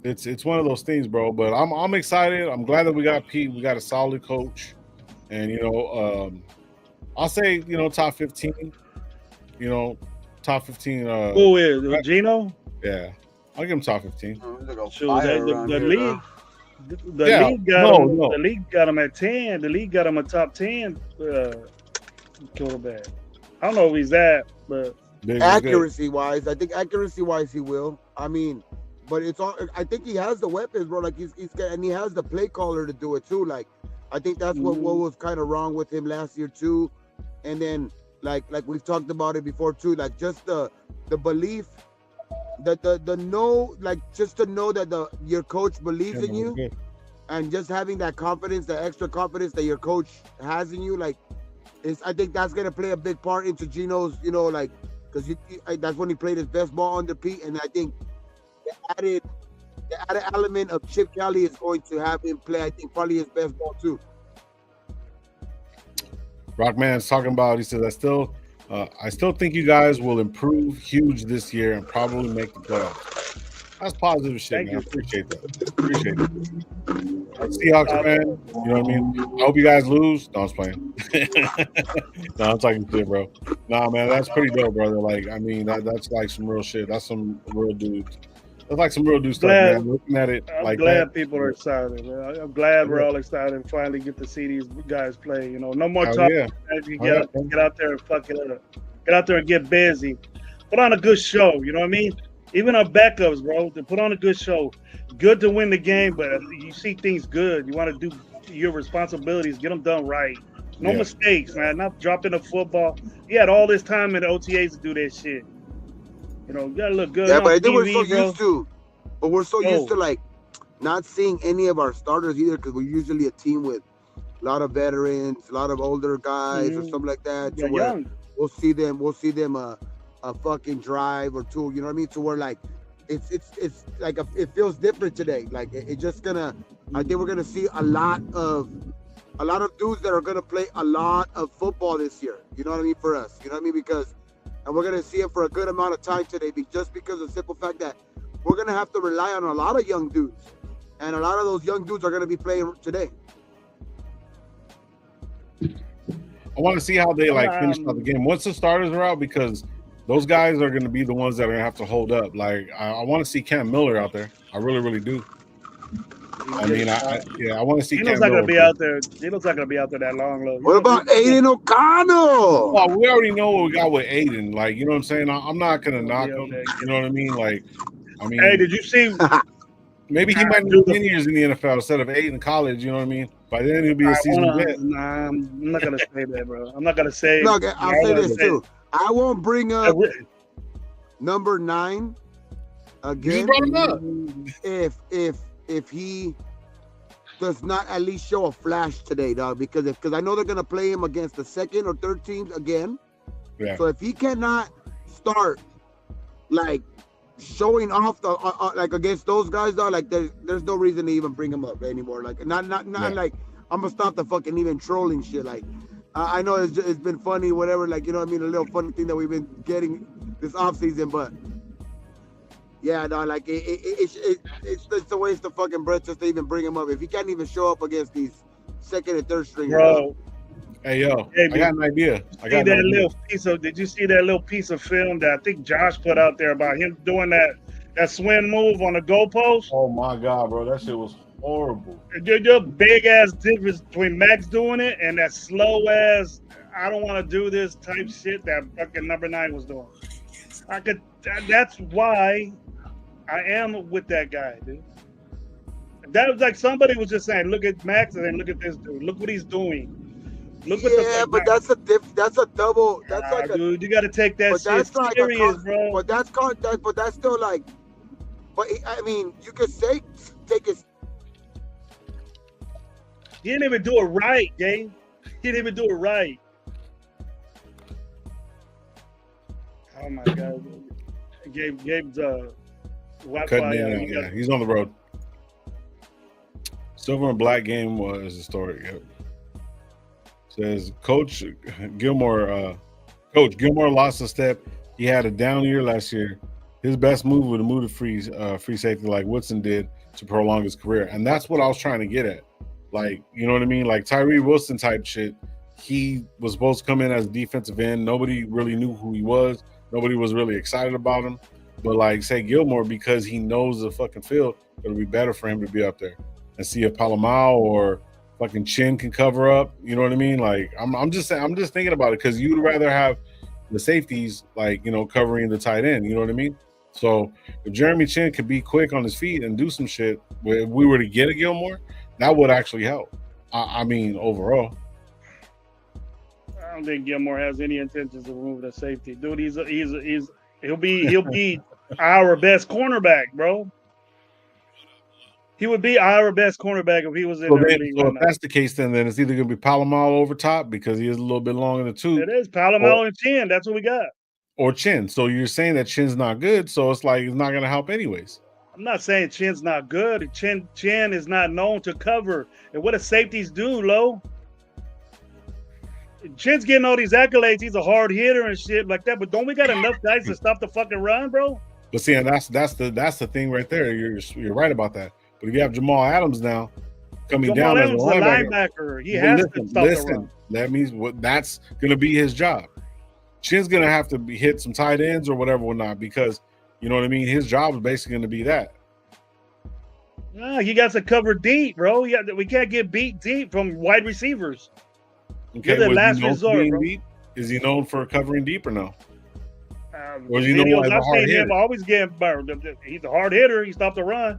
it's one of those things, bro. But I'm excited. I'm glad that we got Pete. We got a solid coach, and I'll say top 15. Top 15. Who is Geno? Yeah, I'll give him top 15. The league. The league got him at 10. The league got him a top 10 quarterback. I don't know if he's that, but accuracy wise, I think he will. I mean, but it's all. I think he has the weapons, bro. Like he's got, and he has the play caller to do it too. Like I think that's what was kind of wrong with him last year too. And then like we've talked about it before too. Like just the belief. The know, like just to know that your coach believes in you, and just having that confidence, the extra confidence that your coach has in you, like, I think that's gonna play a big part into Geno's, because that's when he played his best ball under Pete, and I think the added element of Chip Kelly is going to have him play, I think, probably his best ball too. Rockman's talking about. He says, I still think you guys will improve huge this year and probably make the playoffs. That's positive shit, Thank man. I you. appreciate that. Appreciate it. Seahawks fan, you know what I mean? I hope you guys lose. No, I was playing. No, I'm talking shit, bro. Nah, man, that's pretty dope, brother. Like, I mean, that's like some real shit. That's some real dudes. That's like some real dude stuff, Glad- man. Looking at it I'm like glad that. people are excited. Man. I'm glad we're all excited to finally get to see these guys play. You know, no more Hell talk. yeah. You Hell yeah, get out there and fuck it up. Get out there and get busy. Put on a good show. You know what I mean? Even our backups, bro, to put on a good show. Good to win the game, but you see things good. You want to do your responsibilities, get them done right. No Yeah. mistakes, man. Not dropping the football. You had all this time in the OTAs to do that shit. You know, you gotta look good. Yeah, on but I think we're TV, so bro. used to, but we're so used Oh. to like not seeing any of our starters either, because we're usually a team with a lot of veterans, a lot of older guys or Mhm. something like that. Yeah, To where young. we'll see them a fucking drive or two. You know what I mean? To where like it's like it feels different today. Like it just gonna. I think we're gonna see a lot of dudes that are gonna play a lot of football this year. You know what I mean? For us, you know what I mean? And we're gonna see it for a good amount of time today, just because of the simple fact that we're gonna have to rely on a lot of young dudes, and a lot of those young dudes are gonna be playing today. I want to see how they like finish out the game once the starters are out, because those guys are going to be the ones that are going to have to hold up. Like I want to see Cam Miller out there. I really, really do. I mean, I want to see Gino's Cam not Miller. gonna be out there. Gino's not gonna be out there that long, though. What about Aiden O'Connell? Well, we already know what we got with Aiden. Like, you know what I'm saying? I'm not going to knock him. okay. You know what I mean? Like, I mean, Hey, did you see? maybe he might do 10 years in the NFL instead of 8 in college. You know what I mean? By then he'll be a seasoned vet. Nah, I'm not gonna say that, bro. I'm not gonna say. Look, I'll say this too. I won't bring up number 9 You again brought him up. if he does not at least show a flash today, dog. Because I know they're gonna play him against the second or third teams again. Yeah. So if he cannot start like showing off the like against those guys, dog, like there's no reason to even bring him up anymore. Like not like I'm gonna stop the fucking even trolling shit. Like I know it's been funny, whatever. Like, you know what I mean, a little funny thing that we've been getting this off season, but yeah, dog, like it's a waste of fucking breath just to even bring him up if he can't even show up against these second and third stringers. Bro. Hey, yo, Hey, I got an idea. Did you see that little piece of film that I think Josh put out there about him doing that swing move on the goalpost? Oh my God, bro, that shit was horrible. The big ass difference between Max doing it and that slow ass I don't want to do this type shit that fucking number 9 was doing. That's why I am with that guy, dude. That was like somebody was just saying, look at Max and then look at this dude. Look what he's doing. Look what but that's a double. That's like dude, you got to take that shit serious, bro. But that's still like. But I mean, you could say take it. He didn't even do it right, Gabe. He didn't even do it right. Oh my God, Gabe's Wi-Fi. Yeah, he's on the road. Silver and black game was historic. Yep. Says Coach Gilmore lost a step. He had a down year last year. His best move would have moved to free safety like Woodson did to prolong his career. And that's what I was trying to get at. Like, you know what I mean? Like Tyree Wilson type shit. He was supposed to come in as a defensive end. Nobody really knew who he was. Nobody was really excited about him. But like, say Gilmore, because he knows the fucking field, it'll be better for him to be up there and see if Palomao or fucking Chin can cover up. You know what I mean? Like, I'm just thinking about it, because you'd rather have the safeties, like, you know, covering the tight end. You know what I mean? So if Jeremy Chin could be quick on his feet and do some shit, if we were to get a Gilmore, that would actually help. I mean, overall. I don't think Gilmore has any intentions to remove the safety, dude. He'll be our best cornerback, bro. He would be our best cornerback if he was in the league. So if that's the case, then it's either going to be Palomalo over top, because he is a little bit long in the tooth. It is Palomalo and Chin. That's what we got. Or Chin. So you're saying that Chin's not good, so it's like it's not going to help anyways. I'm not saying Chin's not good. Chin is not known to cover. And what do safeties do, Lo? Chin's getting all these accolades. He's a hard hitter and shit like that. But don't we got enough guys to stop the fucking run, bro? But see, and that's the thing right there. You're right about that. But if you have Jamal Adams now coming down as a linebacker, he has to stop the run. That means that's going to be his job. Chin's going to have to hit some tight ends or whatever or not, because you know what I mean. His job is basically going to be that. No, he got to cover deep, bro. We can't get beat deep from wide receivers. Okay, the last resort, bro. Deep? Is he known for covering deep or no? Or is he known as a hard hitter? Him always getting burned. He's a hard hitter. He stopped the run,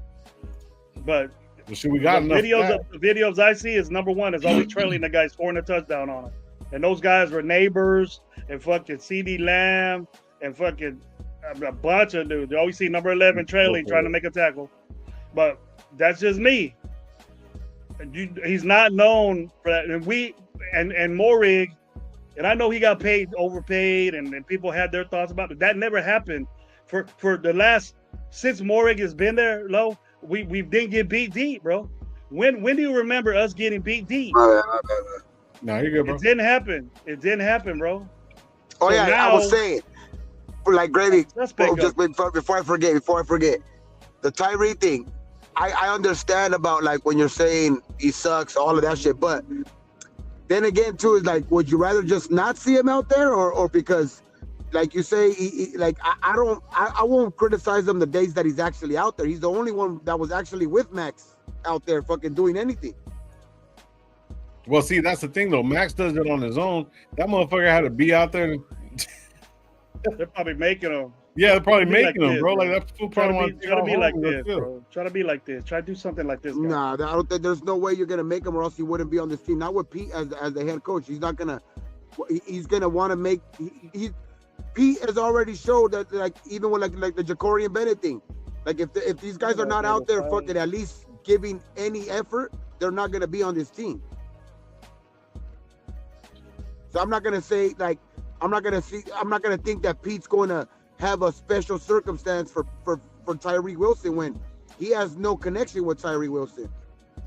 but we got the videos I see is number one is always trailing the guy scoring a touchdown on him, and those guys were neighbors and fucking CD Lamb and fucking a bunch of dudes. You always see number 11 trailing trying to make a tackle, but that's just me. He's not known for that, and Morig, and I know he got overpaid, and people had their thoughts about it. That never happened for the last since Morig has been there. Low, we didn't get beat deep, bro. When do you remember us getting beat deep? No, you're good, bro. It didn't happen. It didn't happen, bro. Oh, so yeah, now, I was saying, for like Gravy, just before I forget, the Tyree thing, I understand about like when you're saying he sucks, all of that shit, but then again too is like, would you rather just not see him out there, or because like you say, I won't criticize him the days that he's actually out there. He's the only one that was actually with Max out there fucking doing anything. Well, see, that's the thing though. Max does it on his own. That motherfucker had to be out there. They're probably making him. Yeah, they're probably making him, bro. Like that's try to be like this, bro. Try to be like this. Try to do something like this. Guy. Nah, I don't think there's no way you're gonna make him, or else he wouldn't be on this team. Not with Pete as the head coach. He's not gonna. He's gonna want to make. Pete has already showed that, like, even with like the Jacorian Bennett thing, like if these guys are not out there fucking at least giving any effort, they're not gonna be on this team. So I'm not gonna say like I'm not gonna think that Pete's going to have a special circumstance for Tyree Wilson when he has no connection with Tyree Wilson.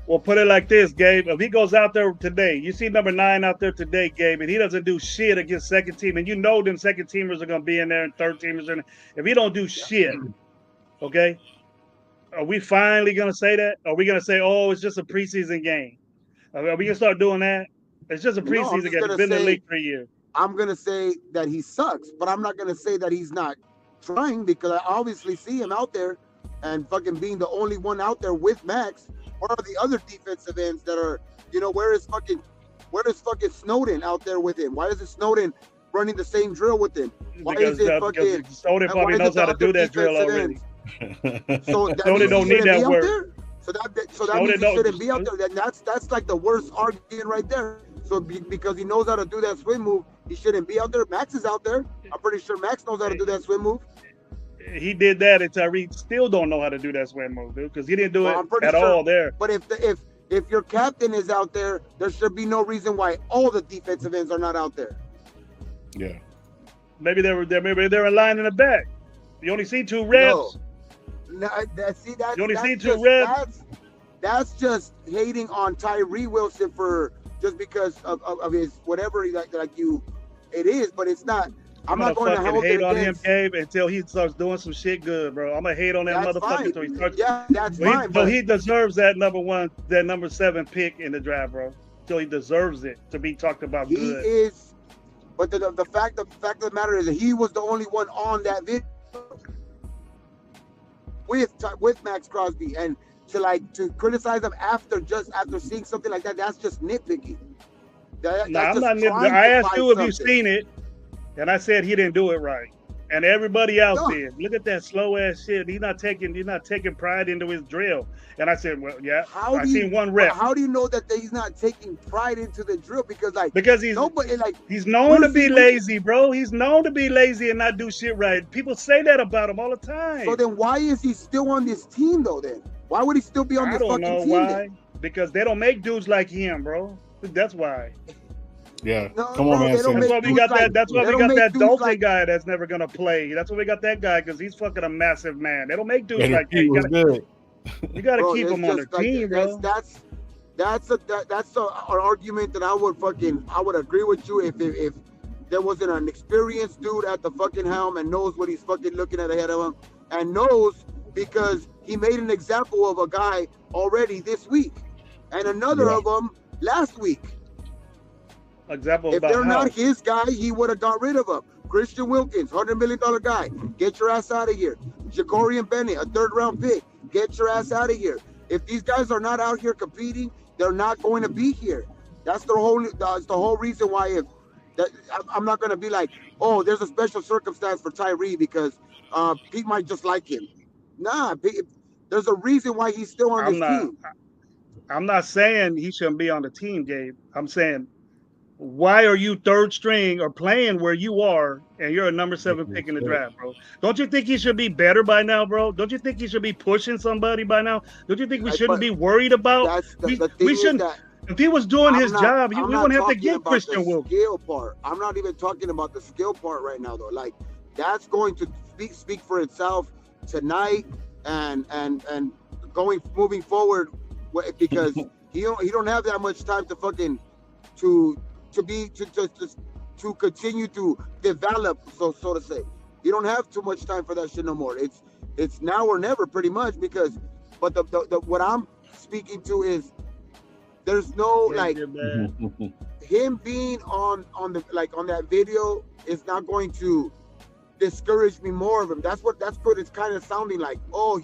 Well, put it like this, Gabe. If he goes out there today, you see number 9 out there today, Gabe, and he doesn't do shit against second team, and you know them second teamers are going to be in there and third teamers are in there. If he don't do shit, okay, are we finally going to say that? Are we going to say, oh, it's just a preseason game? Are we going to start doing that? It's just a preseason game. It's been in the league for a year. I'm going to say that he sucks, but I'm not going to say that he's not trying, because I obviously see him out there and fucking being the only one out there with Max. Where are the other defensive ends that are, where is fucking Snowden out there with him? Why isn't Snowden running the same drill with him? Why because Snowden probably knows how to do that drill already. So Snowden don't need that work. So that means he shouldn't be out there. Then that's like the worst argument right there. So because he knows how to do that swim move, he shouldn't be out there. Max is out there. I'm pretty sure Max knows how to do that swim move. He did that, and Tyree still don't know how to do that swim move, dude, because he didn't do it at all there. But if your captain is out there, there should be no reason why all the defensive ends are not out there. Yeah. Maybe they're in line in the back. You only see 2 reps. No, you only see 2 reps. That's just hating on Tyree Wilson for just because of his whatever it is, but it's not. I'm not going to hate on him, Gabe, until he starts doing some shit good, bro. I'm gonna hate on that motherfucker until he starts. Yeah, that's fine. But he deserves that number 7 pick in the draft, bro. Until he deserves it to be talked about good. He is, but the fact of the matter is that he was the only one on that video with Max Crosby, and to criticize him after seeing something like that, that's just nitpicking. I'm not nitpicking. I asked you if you've seen it. And I said he didn't do it right, and everybody else did. Look at that slow ass shit. He's not taking pride into his drill. And I said, well, yeah. I seen 1 rep. How do you know that he's not taking pride into the drill? Because he's known to be lazy, bro. He's known to be lazy and not do shit right. People say that about him all the time. So then why is he still on this team though? Then why would he still be on this fucking team? I don't know why. Then? Because they don't make dudes like him, bro. That's why. Yeah, come on, man. That's why we got that Dalton guy that's never gonna play. That's why we got that guy, because he's fucking a massive man. They don't make dudes like that. You gotta keep him on their team, bro. That's an argument that I would agree with you if there wasn't an experienced dude at the fucking helm and knows what he's fucking looking at ahead of him and knows because he made an example of a guy already this week and another of them last week. Example if they're not his guy, he would have got rid of him. Christian Wilkins, $100 million guy, get your ass out of here. Jacorian Bennett, a 3rd round pick, get your ass out of here. If these guys are not out here competing, they're not going to be here. That's the whole reason why I'm not going to be like, oh, there's a special circumstance for Tyree because Pete might just like him. Nah, there's a reason why he's still on this team. I'm not saying he shouldn't be on the team, Gabe. I'm saying, why are you 3rd string or playing where you are and you're a number 7 pick in the draft, bro? Don't you think he should be better by now, bro? Don't you think he should be pushing somebody by now? Don't you think we shouldn't be worried about? We shouldn't. If he was doing his job, we wouldn't have to get Christian Wilkins. Skill part. I'm not even talking about the skill part right now, though. Like that's going to speak for itself tonight and moving forward because he don't have that much time to fucking to continue to develop, so to say. You don't have too much time for that shit no more. It's now or never pretty much because, but the what I'm speaking to is there's no like him being on that video is not going to discourage me more of him. That's what it's kind of sounding like. Oh,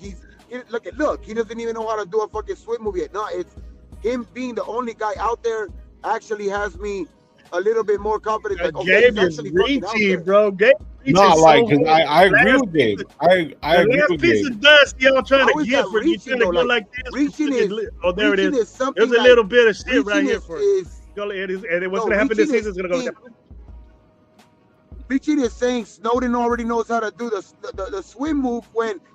look, he doesn't even know how to do a fucking swim move yet. No, it's him being the only guy out there actually has me a little bit more confident. Like, okay, Gabe is reaching, bro. Gabe no, like, because I agree with Gabe. I agree with Gabe. Piece of dust y'all trying to get for you trying to go like this. Reaching is, oh, there it is. There's a little bit of shit right here for it. And what's going to happen this season is going to go. Reaching is saying Snowden already knows how to do the swim move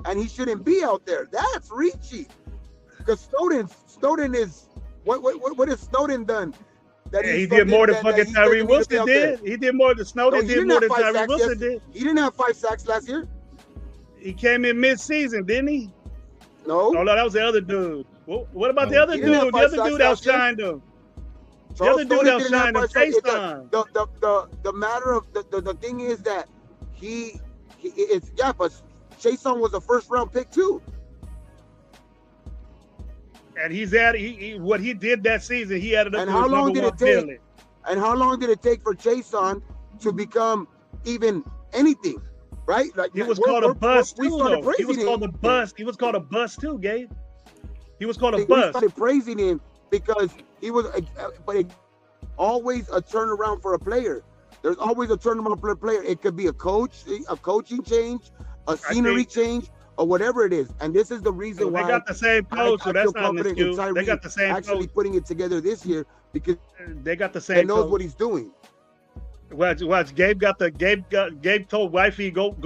and he shouldn't be out there. That's reaching. Because Snowden is what has Snowden done? He did more than fucking Tyree Wilson did. He did more than Snowden did more than Tyree Wilson did. He didn't have 5 sacks last year. He came in mid-season, didn't he? No. Oh, no, that was the other dude. What about the other dude? The other dude outshined him. The other dude outshined him. FaceTime. The matter of the thing is that but Chason was a 1st round pick too. And what he did that season, he added up and to how his long number did one it take? billion. And how long did it take for Chason to become even anything? Right? Like he was called a bust too. He was called a bust. He was called a bust too, Gabe. He was called a bust. We started praising him because he was, but it always a turnaround for a player. There's always a turnaround for a player. It could be a coaching change, a scenery change, or whatever it is. And this is the reason why they got the same coach, so that's not an excuse. They got the same actually coach. Putting it together this year because they got the same. He knows coach. what he's doing. Watch. Gabe told wifey go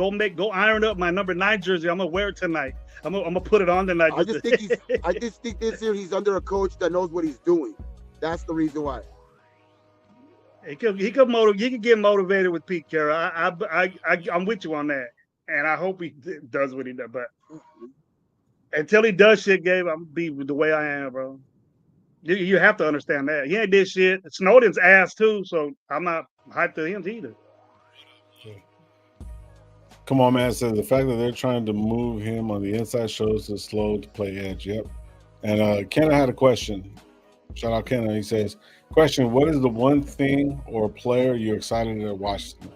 iron up my number 9 jersey. I'm gonna wear it tonight. I'm gonna put it on tonight. I just think this year he's under a coach that knows what he's doing. That's the reason why. He could get motivated with Pete Carroll. I'm with you on that. And I hope he does what he does. But until he does shit, Gabe, I'm be the way I am, bro. You have to understand that. He ain't did shit. Snowden's ass, too, so I'm not hyped to him either. Come on, man. So the fact that they're trying to move him on the inside shows the slow to play edge. Yep. And Kenna had a question. Shout out Kenna. He says, question, what is the one thing or player you're excited to watch tonight?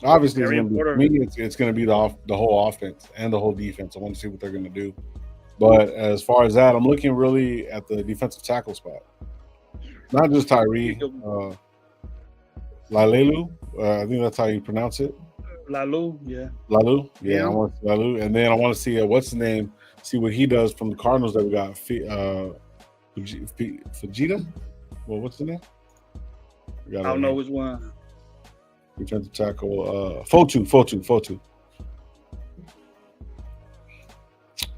Obviously, it's going to be the whole offense and the whole defense. I want to see what they're going to do. But as far as that, I'm looking really at the defensive tackle spot. Not just Tyree. Lalelu. I think that's how you pronounce it. Lalu, yeah. Lalu, yeah. I want to see Lalu. And then I want to see, what's his name, see what he does from the Cardinals that we got. Fujita? Well, what's the name? I don't know which one. Defensive tackle, Fotu. Fotu.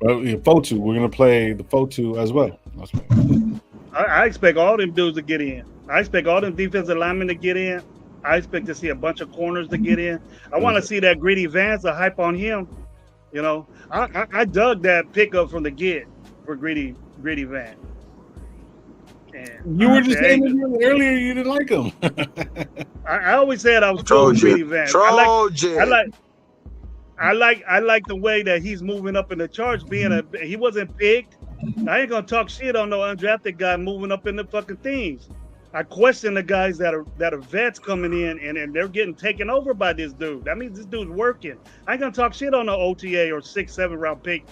We're going to play the Fotu as well. I expect all them dudes to get in. I expect all them defensive linemen to get in. I expect to see a bunch of corners to get in. I want to see that Greedy Vance, the hype on him. You know, I dug that pickup from the get for Greedy Vance. And You were I just said, saying hey, earlier you didn't like him. I always said I was cool with Speedy Trojan. Vance. Trojan. I like the way that he's moving up in the charts. He wasn't picked. I ain't gonna talk shit on no undrafted guy moving up in the fucking things. I question the guys that are vets coming in and they're getting taken over by this dude. That means this dude's working. I ain't gonna talk shit on the OTA or 6, 7 round pick,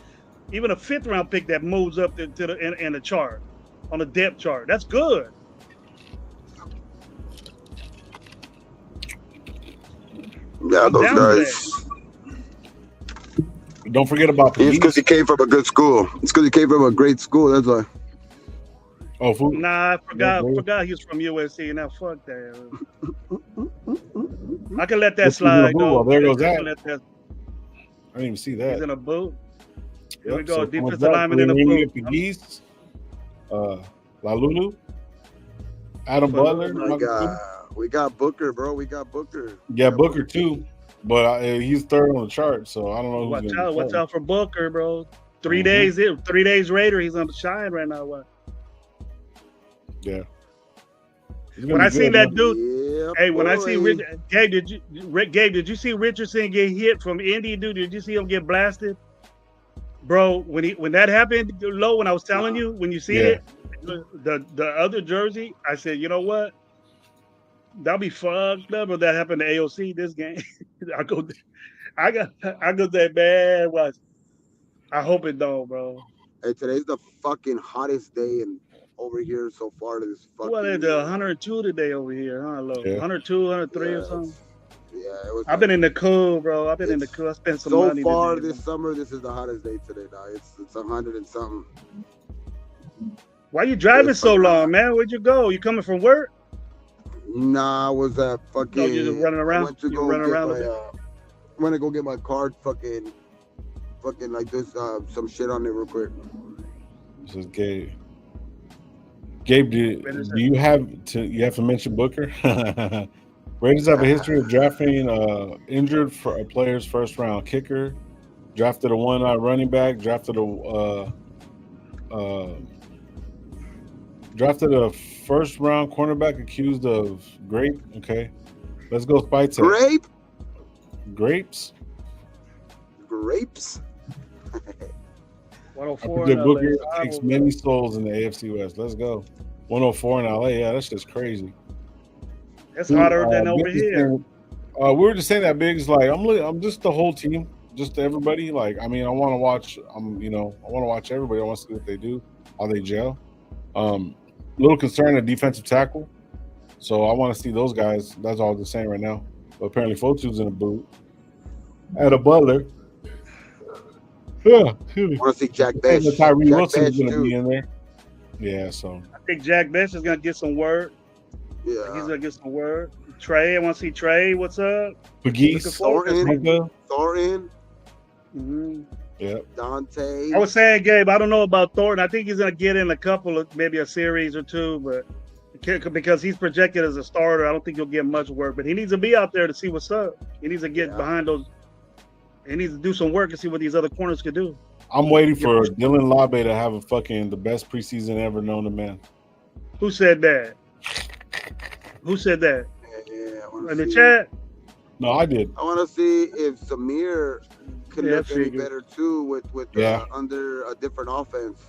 even a 5th round pick that moves up to the in the chart, on the depth chart. That's good. Yeah, I'm those down for guys. Don't forget about It's because he came from a good school. It's because he came from a great school. That's why. Oh, food. Nah, I forgot he was from USC. Now fuck that. I can let that slide though. Well, there goes that. I didn't even see that. He's in a boot. Here we go. So Defensive lineman in a boot. Geese, Lalulu, Adam Butler. We got Booker, bro. We got Booker. Yeah, Booker too, but he's third on the chart, so I don't know. Watch out for Booker, bro. 3 days later, he's on the shine right now. What? Yeah. When I seen that dude, when I see Gabe, did you see Richardson get hit from Indy, dude? Did you see him get blasted? Bro, when that happened, low, when I was telling you, when you see it, the other jersey, I said, you know what? That'll be fucked up if that happened to AOC this game. I go that man. Watch. I hope it don't, bro. Hey, today's the fucking hottest day over here so far. This fucking. What is the 102 today over here? Huh, low? Yeah. 102, 103 or something. Yeah, it was. I've been in the cool, bro. I've been in the cool. I spent some money. So far this summer, this is the hottest day today, dog. It's 100 and something. Why you driving so long, man? Where'd you go? You coming from work? Nah, I was at fucking. No, you just running around. I went to go get my card, fucking like this, some shit on it real quick. This is Gabe. Gabe, do you have to mention Booker? Raiders have a history of drafting injured for a player's first round kicker, drafted a one-out running back, drafted a first round cornerback accused of grape. Okay, let's go Spy Tech. Grapes. 104. Booker takes many souls in the AFC West. Let's go. 104 in LA. Yeah, that's just crazy. It's hotter than over here. We were just saying that Biggs, like, I'm just the whole team, just everybody. Like, I mean, I want to watch. I want to watch everybody. I want to see what they do, how they gel. Little concern at defensive tackle, so I want to see those guys. That's all they're saying right now. But apparently, Fotu's in a boot. At a Butler. Yeah, I want to see Jack Besh. Tyree Wilson is going to be in there. Yeah, so I think Jack Besh is going to get some word. Yeah, he's going to get some word. Trey, I want to see Trey. What's up? Pagese, Thornton. Mm-hmm. Yeah. Dante. I was saying, Gabe, I don't know about Thornton. I think he's going to get in a couple of, maybe a series or two, but because he's projected as a starter, I don't think he'll get much work. But he needs to be out there to see what's up. He needs to get behind those. He needs to do some work and see what these other corners could do. I'm waiting for Dylan Labe to have the best preseason ever known to man. Who said that? Who said that? Yeah, in the chat? No, I did. I want to see if Samir can look any better too with under a different offense.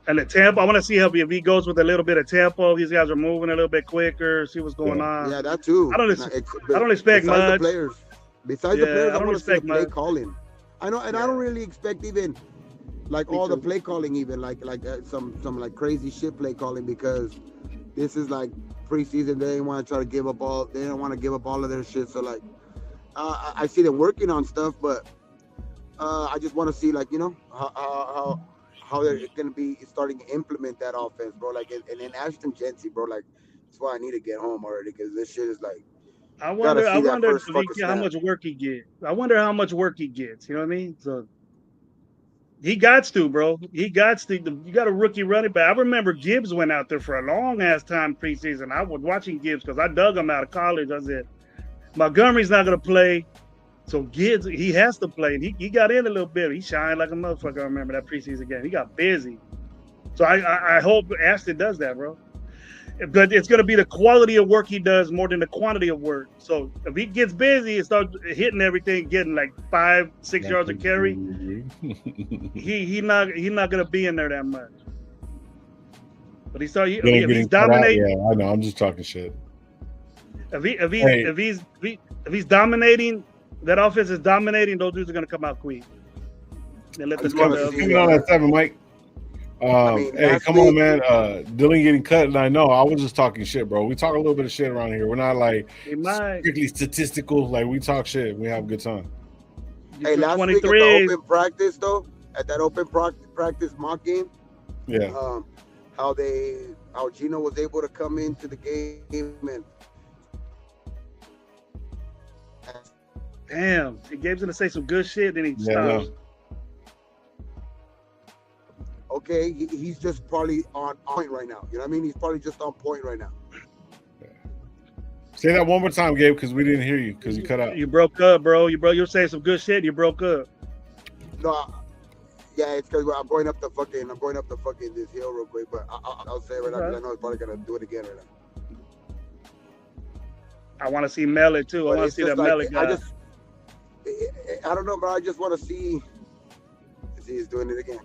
And the tempo, I want to see if he goes with a little bit of tempo. These guys are moving a little bit quicker. See what's going on. Yeah, that too. I don't expect much. Besides the players, I want to see the play calling. I know, and I don't really expect even like all the play calling, even like some like crazy shit play calling, because this is like preseason. They didn't want to try to give up all. They don't want to give up all of their shit. So like, I see them working on stuff, but I just want to see like how they're gonna be starting to implement that offense, bro. Like, and then Ashton Jency, bro. Like, that's why I need to get home already, because this shit is like. I wonder how much work he gets. I wonder how much work he gets. You know what I mean? So he got to, bro. He got to. You got a rookie running back. I remember Gibbs went out there for a long ass time preseason. I was watching Gibbs because I dug him out of college. I said, Montgomery's not gonna play, so Gibbs he has to play. And he got in a little bit. He shined like a motherfucker. I remember that preseason game. He got busy. So I hope Ashton does that, bro. But it's going to be the quality of work he does more than the quantity of work. So if he gets busy and starts hitting everything, getting like 5-6 yards of carry, he's not going to be in there that much. But if he's dominating, yeah, I know. I'm just talking shit. If he's dominating, that offense is dominating. Those dudes are going to come out quick. And let this coming on at 7, Mike. Hey, come on, man. Dylan getting cut, and I know I was just talking shit, bro. We talk a little bit of shit around here. We're not like strictly statistical. Like we talk shit. We have a good time. Hey, last week at the open practice, though, at that open practice mock game, yeah, how Gino was able to come into the game and damn, he gave him to say some good shit, then he stops. Okay, he's just probably on point right now. You know what I mean? He's probably just on point right now. Say that one more time, Gabe, because we didn't hear you because you cut out. You broke up, bro. You were saying some good shit. You broke up. No, yeah, it's because I'm going up the fucking this hill real quick, but I'll say it right now because I know it's probably gonna do it again right now. I want to see Melly too. I want to see that Melly guy. I don't know, bro. I just want to see he's doing it again.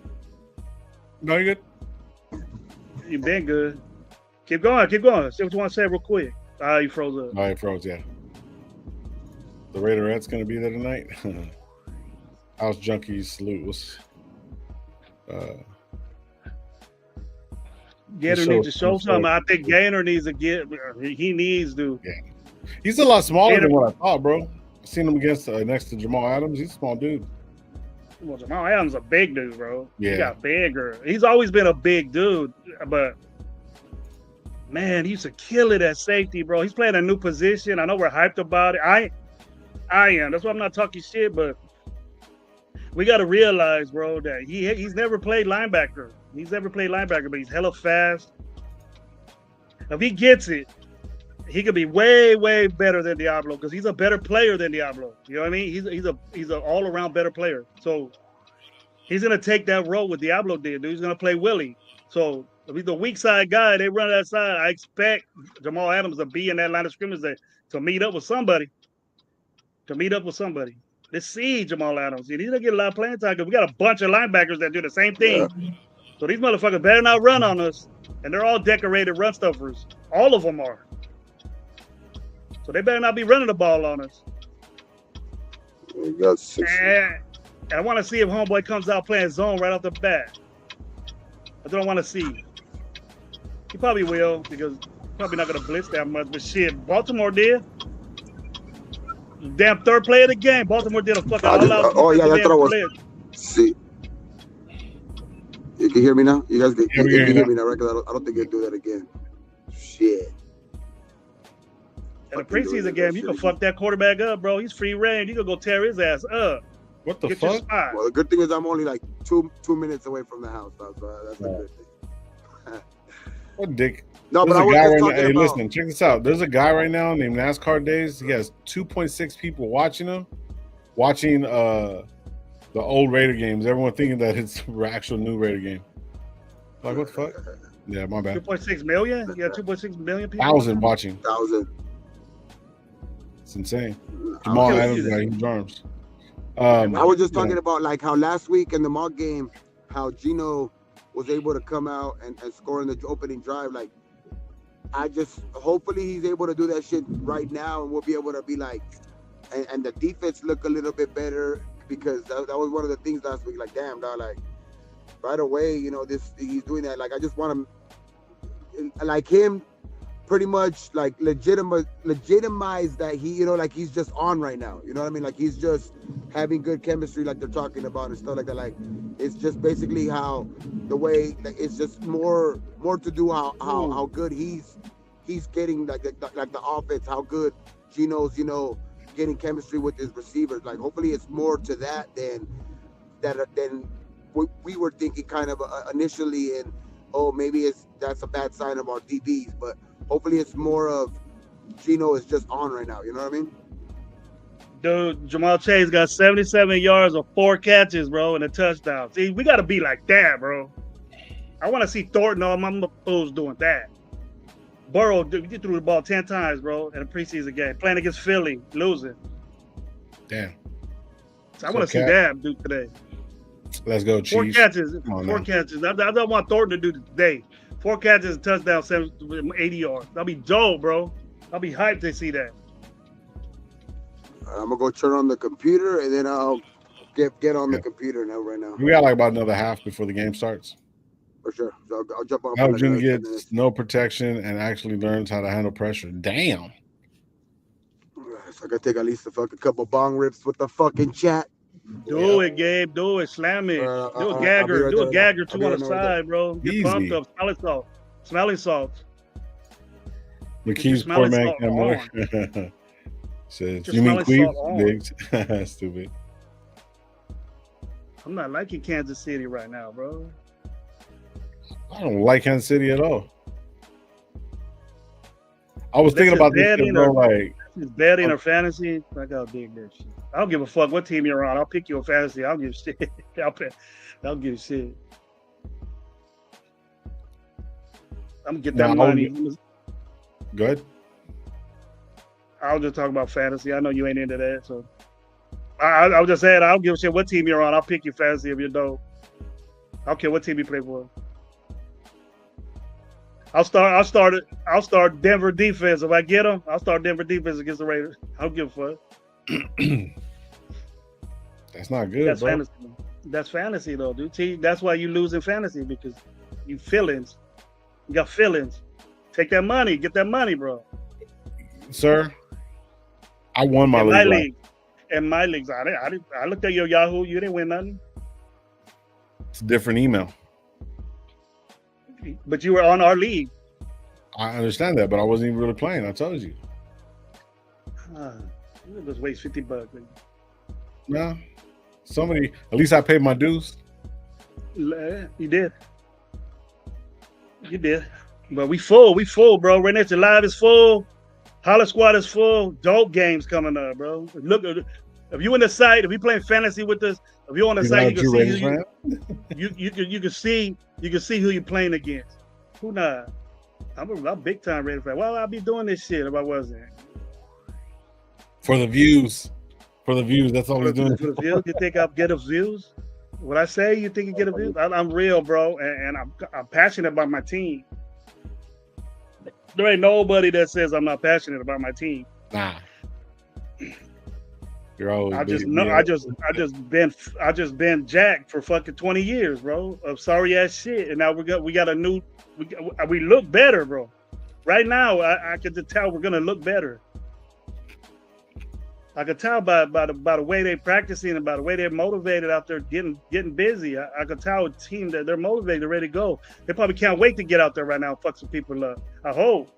No, you're good. You've been good. Keep going. See what you want to say real quick. You froze up. Oh, you froze, yeah. The Raiderettes going to be there tonight. House Junkies salute. Gator needs to show something. I think Gator needs to he needs to. Yeah. He's a lot smaller than what I thought, bro. I've seen him against next to Jamal Adams. He's a small dude. Well, Jamal Adams is a big dude, bro. Yeah. He got bigger. He's always been a big dude, but man, he used to kill it at safety, bro. He's playing a new position. I know we're hyped about it. I am. That's why I'm not talking shit, but we got to realize, bro, that he's never played linebacker. But he's hella fast. If he gets it, he could be way, way better than Diablo because he's a better player than Diablo. You know what I mean? He's an all-around better player. So he's gonna take that role what Diablo did, dude. He's gonna play Willie. So if he's the weak side guy, they run that side. I expect Jamal Adams to be in that line of scrimmage to meet up with somebody. Let's see Jamal Adams. He's gonna get a lot of playing time because we got a bunch of linebackers that do the same thing. Yeah. So these motherfuckers better not run on us. And they're all decorated run stuffers. All of them are. So they better not be running the ball on us. And I want to see if homeboy comes out playing zone right off the bat. I don't want to see. He probably will because he's probably not going to blitz that much. But shit, Baltimore did. Damn third play of the game. Baltimore did a fucking all-out. Oh, yeah, that's what I was. See. You can hear me now? You guys can hear me now, right? Because I don't think you'll do that again. Shit. In a preseason game, you can fuck that quarterback up, bro. He's free range. You can go tear his ass up. What the fuck? Well, the good thing is I'm only like two minutes away from the house, so that's a good thing. What dick? No, but I was just talking about... listen, check this out. There's a guy right now named NASCAR Days. He has 2.6 people watching him, watching the old Raider games. Everyone thinking that it's an actual new Raider game. Like, what the fuck? Yeah, my bad. 2.6 million? You got 2.6 million people? 1,000 watching. 1,000. It's insane. Jamal Adams got huge arms. I was just talking about like how last week in the mock game, how Gino was able to come out and score in the opening drive. Like, hopefully he's able to do that shit right now, and we'll be able to be like, and the defense look a little bit better because that was one of the things last week. Like, damn, dog, like right away, you know, he's doing that. Like, I just want him, like him. Pretty much like legitimize that he, you know, like he's just on right now. You know what I mean? Like he's just having good chemistry, like they're talking about and stuff like that. Like it's just basically how the way, like, it's just more to do how good he's getting like the offense, how good Gino's, you know, getting chemistry with his receivers. Like hopefully it's more to that than we were thinking kind of initially, and maybe that's a bad sign of our DBs, but hopefully it's more of Gino is just on right now. You know what I mean? Dude, Jamal Chase got 77 yards of 4 catches, bro, and a touchdown. See, we got to be like that, bro. I want to see Thornton, all my fools doing that. Burrow, you threw the ball 10 times, bro, in a preseason game, playing against Philly, losing. Damn. So I want to see that do today. Let's go, Chiefs. 4 catches. 4 catches. I don't want Thornton to do today. 4 catches, touchdown, 80 yards. That'll be dope, bro. I'll be hyped to see that. I'm gonna go turn on the computer and then I'll get on the computer right now. We got like about another half before the game starts. For sure. So I'll jump on. Alvin gets no protection and actually learns how to handle pressure. Damn. So I gotta take at least a fucking couple bong rips with the fucking chat. Do it, Gabe. Do it. Slam it. Do a gagger. Right, do a gagger two on the side, bro. Get pumped up. Smelling salt. Smelling salt. McKee's poor man camera. Says, you mean Queens? Stupid. I'm not liking Kansas City right now, bro. I don't like Kansas City at all. I was thinking about this, bro. Like, it's betting or fantasy. I gotta dig that shit. I don't give a fuck what team you're on. I'll pick you a fantasy. I'll give shit. I'll give shit. I'm gonna get that money. Good. I'll just talk about fantasy. I know you ain't into that, so I was just saying I don't give a shit what team you're on. I'll pick you fantasy if you're dope. I don't care what team you play for. I'll start Denver defense. If I get them, I'll start Denver defense against the Raiders. I don't give a fuck. That's not good, bro. Fantasy. That's fantasy, though, dude. See, that's why you lose in fantasy, because you feelings. You got feelings. Take that money. Get that money, bro. Sir, I won my league. In my leagues, I looked at your Yahoo. You didn't win nothing. It's a different email. But you were on our league. I understand that, but I wasn't even really playing. I told you. You just waste $50. No. Somebody, at least I paid my dues. You did. You did. But we full, bro. Right next to live is full. Holler Squad is full. Dope games coming up, bro. Look, if you in the site, if you playing fantasy with us, if you're on the site, you can see who you're playing against. Who not? I'm big time Raider fan. Well, I'd be doing this shit if I wasn't. For the views. That's all we're doing. For the views, you think I'll get a views? What I say, you think you get a views? I'm real, bro, and I'm passionate about my team. There ain't nobody that says I'm not passionate about my team. Nah. You're always. I just been jacked for fucking 20 years, bro, of sorry ass shit, and now we got a new. We look better, bro. Right now, I can just tell we're gonna look better. I could tell by the way they're practicing and by the way they're motivated out there getting busy. I could tell a team that they're motivated, they're ready to go. They probably can't wait to get out there right now and fuck some people up. I hope.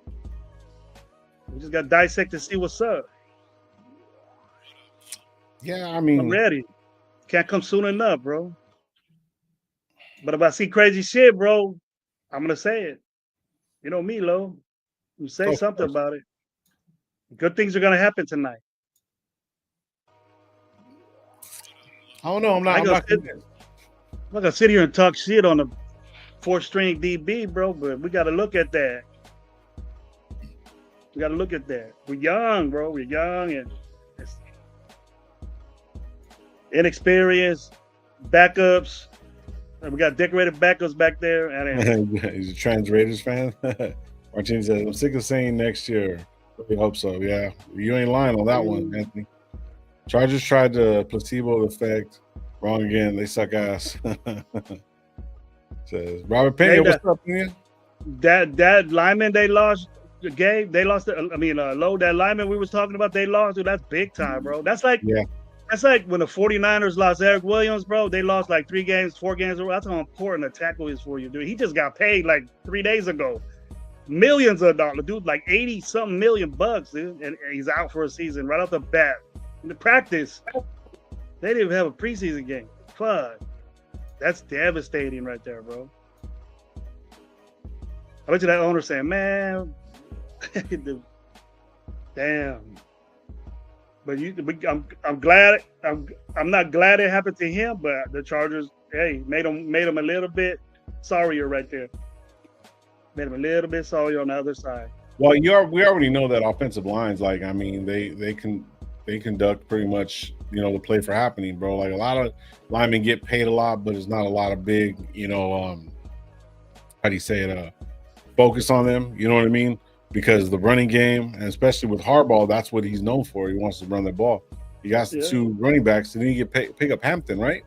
We just got to dissect to see what's up. Yeah, I mean, I'm ready. Can't come soon enough, bro. But if I see crazy shit, bro, I'm gonna say it. You know me, Lo. You say something about it. Good things are gonna happen tonight. I don't know. I'm not gonna sit here and talk shit on the 4th-string DB, bro. But we got to look at that. We got to look at that. We're young, bro. We're young and inexperienced backups. We got decorated backups back there. He's a trans Raiders fan. Martinez says, "I'm sick of saying next year." We hope so. Yeah, you ain't lying on that one, Anthony. Chargers tried the placebo effect. Wrong again. They suck ass. Says Robert Pena. What's up, Pena? That lineman they lost, Gabe. They lost. Low. That lineman we was talking about, they lost. Dude, that's big time, bro. That's like when the 49ers lost Eric Williams, bro. They lost like 3 games, 4 games. That's how important a tackle is for you, dude. He just got paid like 3 days ago. Millions of dollars, dude. Like 80-something million bucks, dude. And he's out for a season right off the bat. In the practice, they didn't even have a preseason game. Fuck. That's devastating right there, bro. I bet you that owner saying, man, damn. But I'm glad. I'm not glad it happened to him, but the Chargers, hey, made him a little bit sorrier right there. Made him a little bit sorrier on the other side. Well, we already know that offensive lines, like, I mean, they conduct pretty much, the play for happening, bro. Like, a lot of linemen get paid a lot, but it's not a lot of big, how do you say it? Focus on them. You know what I mean? Because the running game, and especially with Harbaugh, that's what he's known for. He wants to run the ball. He got the two running backs, and then you pick up Hampton, right?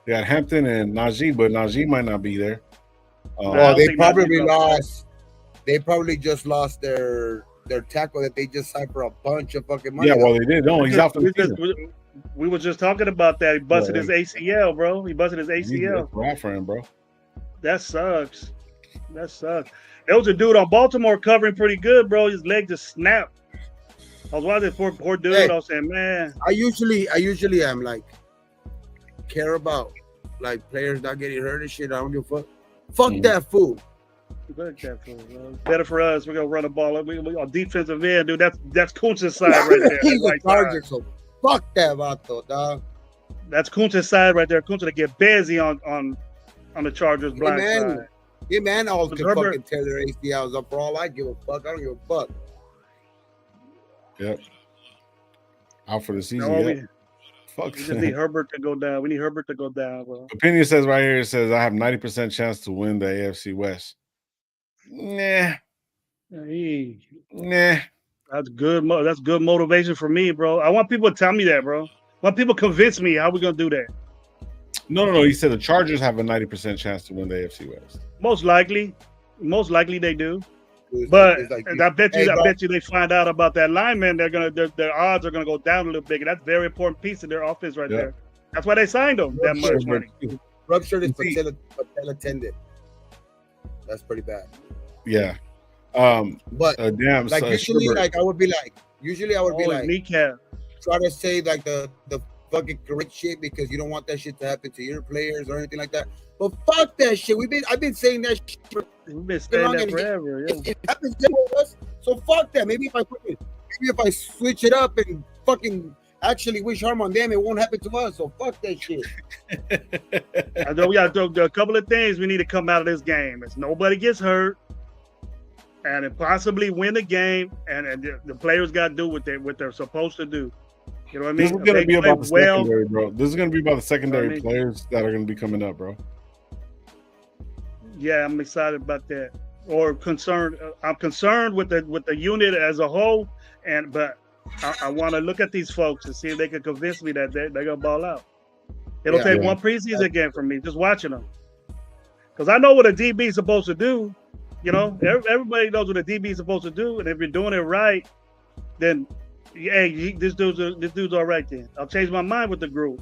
They got Hampton and Najee, but Najee might not be there. Well, they probably lost. They probably just lost their tackle that they just signed for a bunch of fucking money. Yeah, well, they did. No, he's out for the season. We were just talking about that. He busted his ACL, bro. He busted his ACL. Right for him, bro. That sucks. There was a dude on Baltimore covering pretty good, bro. His leg just snapped. I was watching poor dude. Hey, I was saying, man. I usually am like care about like players not getting hurt and shit. I don't give a fuck. Fuck that fool. Better for us. We're gonna run the ball. We on defensive end, dude. That's Kuntz's side right there. He's a Charger, so fuck that vato, dog. That's Kuntz's side right there. Kuntz to get busy on the Chargers' blind side. Yeah, man, all can fucking tear their ACLs up for all I give a fuck. I don't give a fuck. Yep. Out for the season. Fuck. We just need Herbert to go down. We need Herbert to go down, bro. Opinion says right here, it says I have 90% chance to win the AFC West. Nah. Nah. That's good. That's good motivation for me, bro. I want people to tell me that, bro. I want people to convince me how we gonna do that. No. He said the Chargers have a 90% chance to win the AFC West. Most likely they do. But I bet you they find out about that lineman. Their odds are gonna go down a little bit. And that's a very important piece of their offense right there. That's why they signed him that much money. Ruptured his patella tendon. That's pretty bad. Yeah. But damn. Like I would be like kneecap. Try to say like the fucking correct shit because you don't want that shit to happen to your players or anything like that. But fuck that shit. I've been saying that shit We've been saying that forever. It happens to us. So fuck that. Maybe if I switch it up and fucking actually wish harm on them, it won't happen to us. So fuck that shit. I know we got a couple of things we need to come out of this game. Is nobody gets hurt, and it possibly win the game, and the players got to do what they're supposed to do. You know what I mean? This is going to be about the secondary, bro. This is going to be about the secondary players that are going to be coming up, bro. Yeah, I'm excited about that. Or concerned. I'm concerned with the unit as a whole, but I want to look at these folks and see if they can convince me that they're gonna ball out. It'll take one preseason game from me, just watching them, because I know what a DB is supposed to do. You know, everybody knows what a DB is supposed to do, and if you're doing it right, then hey, this dude's all right. Then I'll change my mind with the group.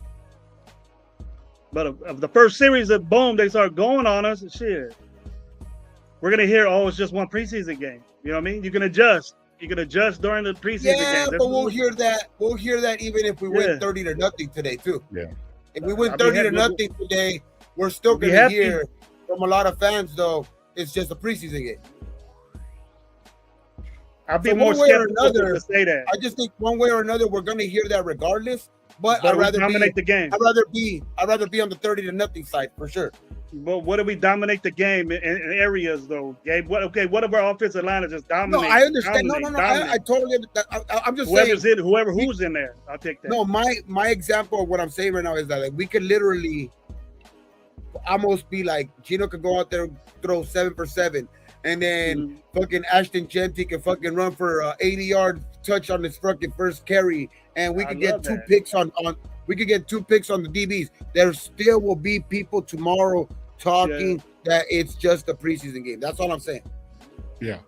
But of the first series that boom, they start going on us, shit. We're gonna hear, it's just one preseason game. You know what I mean? You can adjust. You can adjust during the preseason game. Yeah, but we'll hear that. We'll hear that even if we win 30-0 today too. Yeah. If we win 30-0 today, we're still gonna hear from a lot of fans though. It's just a preseason game. I'll be more skeptical to say that. I just think one way or another we're gonna hear that regardless. But I'd rather dominate the game. I'd rather be on the 30-0 side for sure. But what if we dominate the game in areas though, Gabe? What if our offensive line is just dominate? No, I understand. I totally understand. I'm just saying. Who's in there, I'll take that. No, my example of what I'm saying right now is that like we could literally almost be like Gino could go out there and throw 7 for 7, and then fucking Ashton Genty can fucking run for 80-yard touch on his fucking first carry, and we could get 2 picks on. We could get 2 picks on the DBs. There still will be people tomorrow talking that it's just a preseason game. That's all I'm saying. Yeah.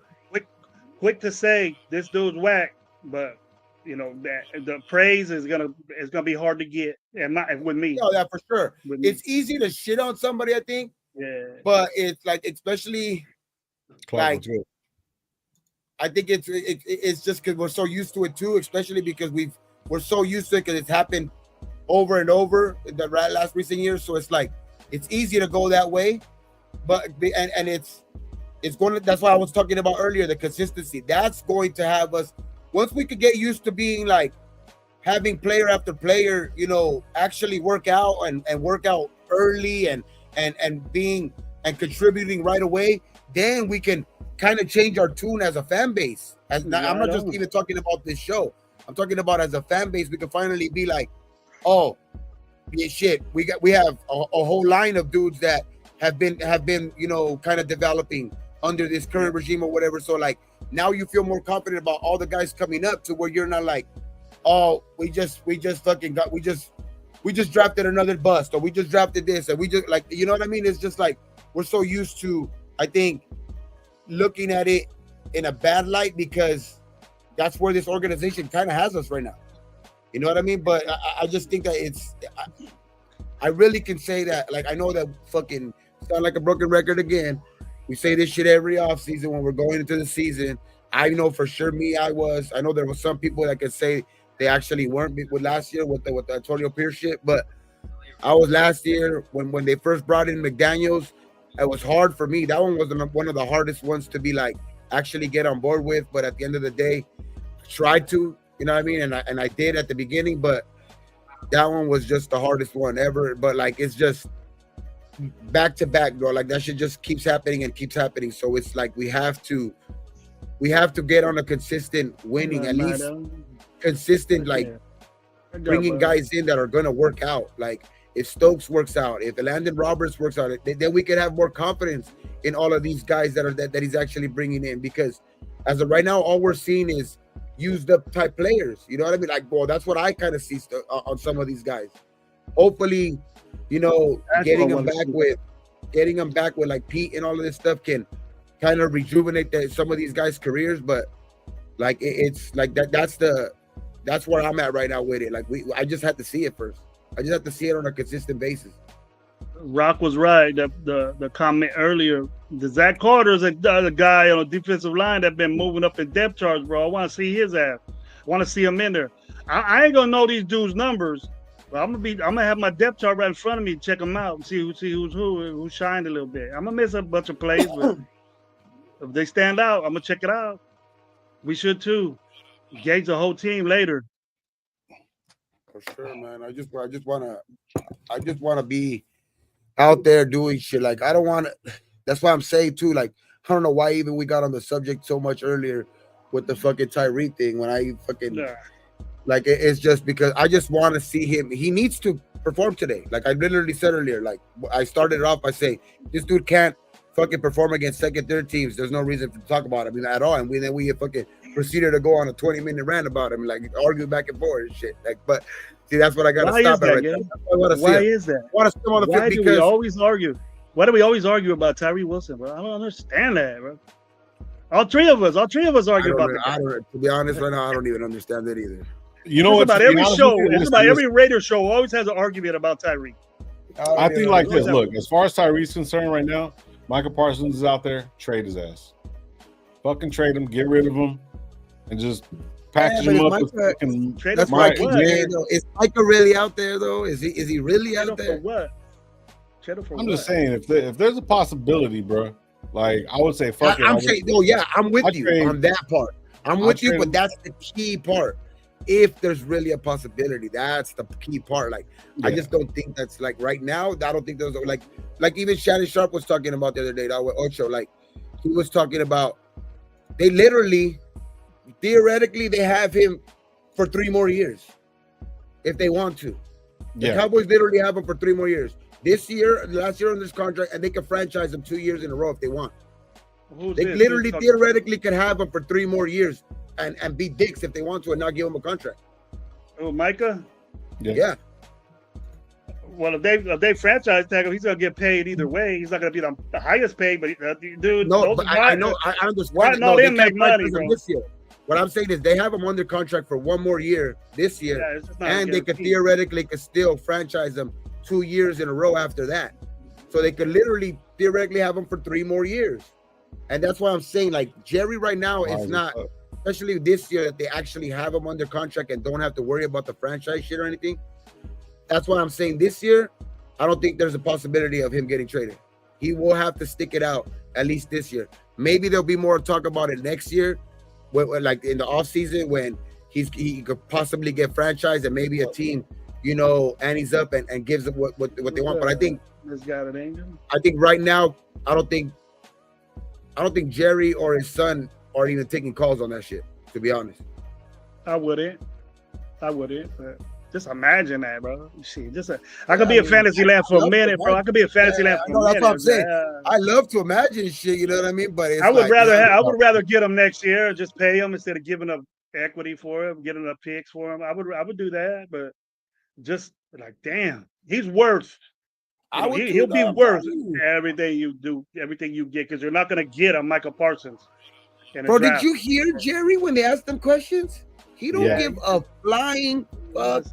Quick to say this dude's whack, but you know that the praise is gonna be hard to get, and not with me. No, that for sure. It's easy to shit on somebody, I think. Yeah. But it's like, especially like, I think it's just because we're so used to it too, especially because we're so used to it because it's happened over and over in the last recent years. So it's like it's easy to go that way, but and it's going to. That's why I was talking about earlier, the consistency. That's going to have us once we could get used to being like having player after player, you know, actually work out and work out early and and contributing right away, then we can kind of change our tune as a fan base. I'm not just even talking about this show. I'm talking about as a fan base, we can finally be like, oh, yeah, shit, we have a whole line of dudes that have been kind of developing under this current regime or whatever. So like now you feel more confident about all the guys coming up to where you're not like, oh, we just drafted another bust, or we just drafted this, and we just like, you know what I mean? It's just like we're so used to, I think, looking at it in a bad light because that's where this organization kind of has us right now. You know what I mean? But I just think that I really can say that, like, I know that fucking sound like a broken record again. We say this shit every offseason when we're going into the season. I know for sure I know there were some people that could say they actually weren't with last year with the Antonio Pierce shit, but I was last year when they first brought in McDaniels. It was hard for me. That one was one of the hardest ones to be like actually get on board with. But at the end of the day, tried to, you know what I mean? And I did at the beginning, but that one was just the hardest one ever. But like, it's just back to back, bro. Like that shit just keeps happening and keeps happening. So it's like we have to get on a consistent winning, at least consistent, like bringing guys in that are gonna work out. Like if Stokes works out, if Landon Roberts works out, then we can have more confidence in all of these guys that he's actually bringing in. Because as of right now, all we're seeing is used up type players. You know what I mean? Like, bro, that's what I kind of see on some of these guys. Hopefully, getting them back with like Pete and all of this stuff can kind of rejuvenate some of these guys' careers. But like it's like that's where I'm at right now with it. Like I just had to see it first. I just have to see it on a consistent basis. Rock was right. The comment earlier, the Zach Carter's a guy on the defensive line that been moving up in depth charts, bro. I want to see his ass. I want to see him in there. I ain't gonna know these dudes' numbers, but I'm gonna have my depth chart right in front of me, check them out, and see who's who shined a little bit. I'm gonna miss a bunch of plays, but if they stand out, I'm gonna check it out. We should too. Gauge the whole team later. For sure, man. I just wanna be out there doing shit. Like I don't wanna. That's why I'm saying too. Like I don't know why even we got on the subject so much earlier with the fucking Tyree thing when I fucking like it's just because I just want to see him. He needs to perform today. Like I literally said earlier. Like I started it off by saying this dude can't fucking perform against second, third teams. There's no reason to talk about him at all. And then we fucking proceeded to go on a 20-minute rant about him, like argue back and forth and shit. Like, but see, that's what I gotta stop at right now. Why is that? Why do we always argue? Why do we always argue about Tyree Wilson, bro? I don't understand that, bro. All three of us argue about that. To be honest, right now, I don't even understand it either. You know what? About every show, every Raider show always has an argument about Tyree. I think like this. Look, as far as Tyree's concerned right now, Michael Parsons is out there. Trade his ass. Fucking trade him. Get rid of him. And just package him up. That's right. Is Micah really out there though? Is he really out there? For what? I'm just saying, if there's a possibility, bro, like I would say, fuck it. I'm saying, no, yeah, I'm with you on that part. I'm with you, but that's the key part. If there's really a possibility, that's the key part. Like, I just don't think that's like right now. I don't think there's like even Shannon Sharp was talking about the other day. That with Ocho, like he was talking about they literally, theoretically, they have him for 3 more years if they want to. The Cowboys literally have him for 3 more years. This year, last year on this contract, and they can franchise him 2 years in a row if they want. They literally theoretically could have him for 3 more years and be dicks if they want to and not give him a contract. Oh, Micah? Yeah. Well, if they franchise tag him, he's gonna get paid either way. He's not gonna be the highest paid, but dude. No, but I know. I understand. Why not them make money, bro? This year. What I'm saying is they have him under contract for 1 more year this year, and they could theoretically still franchise him 2 years in a row after that. So they could literally theoretically have him for 3 more years. And that's why I'm saying, like, Jerry right now is not, especially this year that they actually have him under contract and don't have to worry about the franchise shit or anything. That's why I'm saying this year, I don't think there's a possibility of him getting traded. He will have to stick it out at least this year. Maybe there'll be more talk about it next year, like in the offseason when he could possibly get franchised and maybe a team, Annie's up and gives them what they want. But I think this guy that ain't. I think right now, I don't think Jerry or his son are even taking calls on that shit, to be honest. I wouldn't, but just imagine that, bro. Shit, I could be a fantasy land for a minute, bro. I could be a fantasy land for a minute. That's what I'm saying. I love to imagine shit, you know what I mean? But I would rather get him next year, just pay him instead of giving up equity for him, getting up picks for him. I would do that, but just like, damn, he's worth. He'll be worth everything you do, everything you get, because you're not gonna get a Michael Parsons. Bro, did you hear Jerry when they asked him questions? He don't give a flying fuck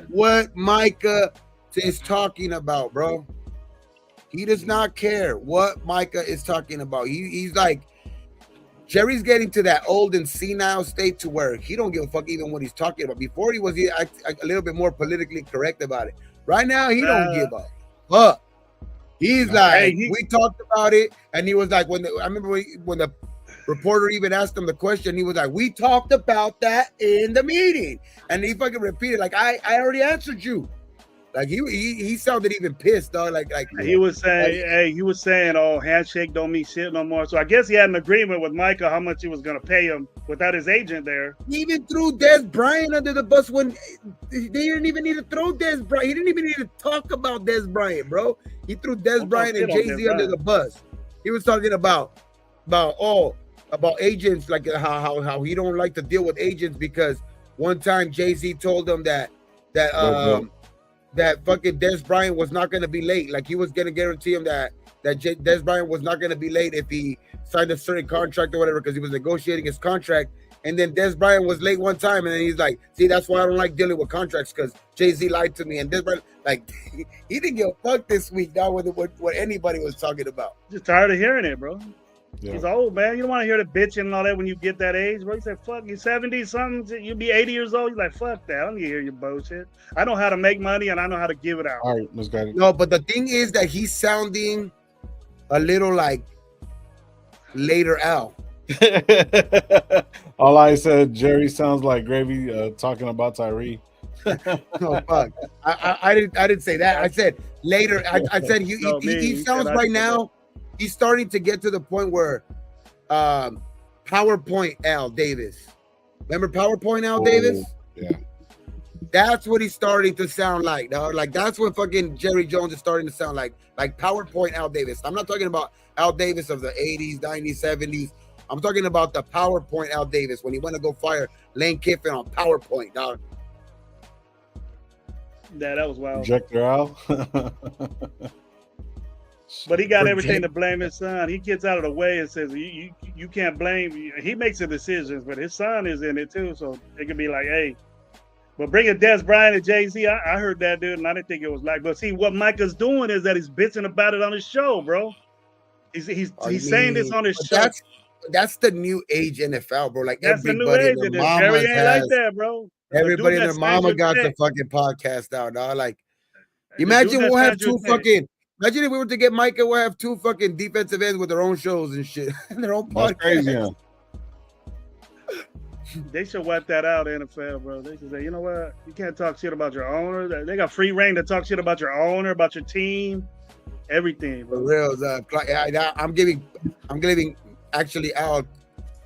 what Micah is talking about, bro. He does not care what Micah is talking about. He's like, Jerry's getting to that old and senile state to where he don't give a fuck even what he's talking about. Before he was a little bit more politically correct about it. Right now, he don't give a fuck. He's like, we talked about it, and he was like, I remember when the reporter even asked him the question, he was like, we talked about that in the meeting, and he fucking repeated, like, I already answered you. Like he sounded even pissed, dog. Like he was saying, oh, handshake don't mean shit no more. So I guess he had an agreement with Micah how much he was gonna pay him without his agent there. He even threw Dez Bryant under the bus when they didn't even need to throw Dez Bryant. He didn't even need to talk about Dez Bryant, bro. He threw Dez Bryant and Jay-Z under the bus. He was talking about agents, like how he don't like to deal with agents because one time Jay-Z told him that fucking Dez Bryant was not going to be late. Like he was going to guarantee him that Dez Bryant was not going to be late if he signed a certain contract or whatever, because he was negotiating his contract. And then Dez Bryant was late one time, and then he's like, see, that's why I don't like dealing with contracts, because Jay-Z lied to me. And Dez Bryant, like, he didn't give a fuck this week, not with what anybody was talking about. Just tired of hearing it, bro. Yeah. He's old, man. You don't want to hear the bitching and all that when you get that age, bro. He said, fuck, you're 70-something, you'll be 80 years old. You're like, fuck that. I don't need to hear your bullshit. I know how to make money, and I know how to give it out. All right, let's go. No, but the thing is that he's sounding a little like later Al. All I said, Jerry sounds like Gravy talking about Tyree. No, fuck. I didn't say that. I said later. I said he sounds right now. He's starting to get to the point where PowerPoint Al Davis. Remember PowerPoint Al Davis? Yeah. That's what he's starting to sound like, dog. Like that's what fucking Jerry Jones is starting to sound like PowerPoint Al Davis. I'm not talking about Al Davis of the 80s, 90s, 70s. I'm talking about the PowerPoint Al Davis when he went to go fire Lane Kiffin on PowerPoint, dog. Yeah, that was wild. Projector Al. But he got everything to blame his son. He gets out of the way and says, you can't blame. He makes the decisions, but his son is in it too. So it could be like, hey. But bringing Dez Bryant and Jay-Z, I heard that, dude, and I didn't think it was like. But see, what Micah's doing is that he's bitching about it on his show, bro. He's saying this on his show. That's the new age NFL, bro. Like that's everybody, the new age. Jerry ain't like that, bro. Everybody and their mama got the fucking podcast out, dog. Like, imagine we'll have two fucking. Imagine if we were to get Micah, we'll have two fucking defensive ends with their own shows and shit, and their own podcast. Crazy, huh? They should wipe that out, NFL, bro. They should say, you know what? You can't talk shit about your owner. They got free reign to talk shit about your owner, about your team, everything, bro. For real, I'm giving actually Al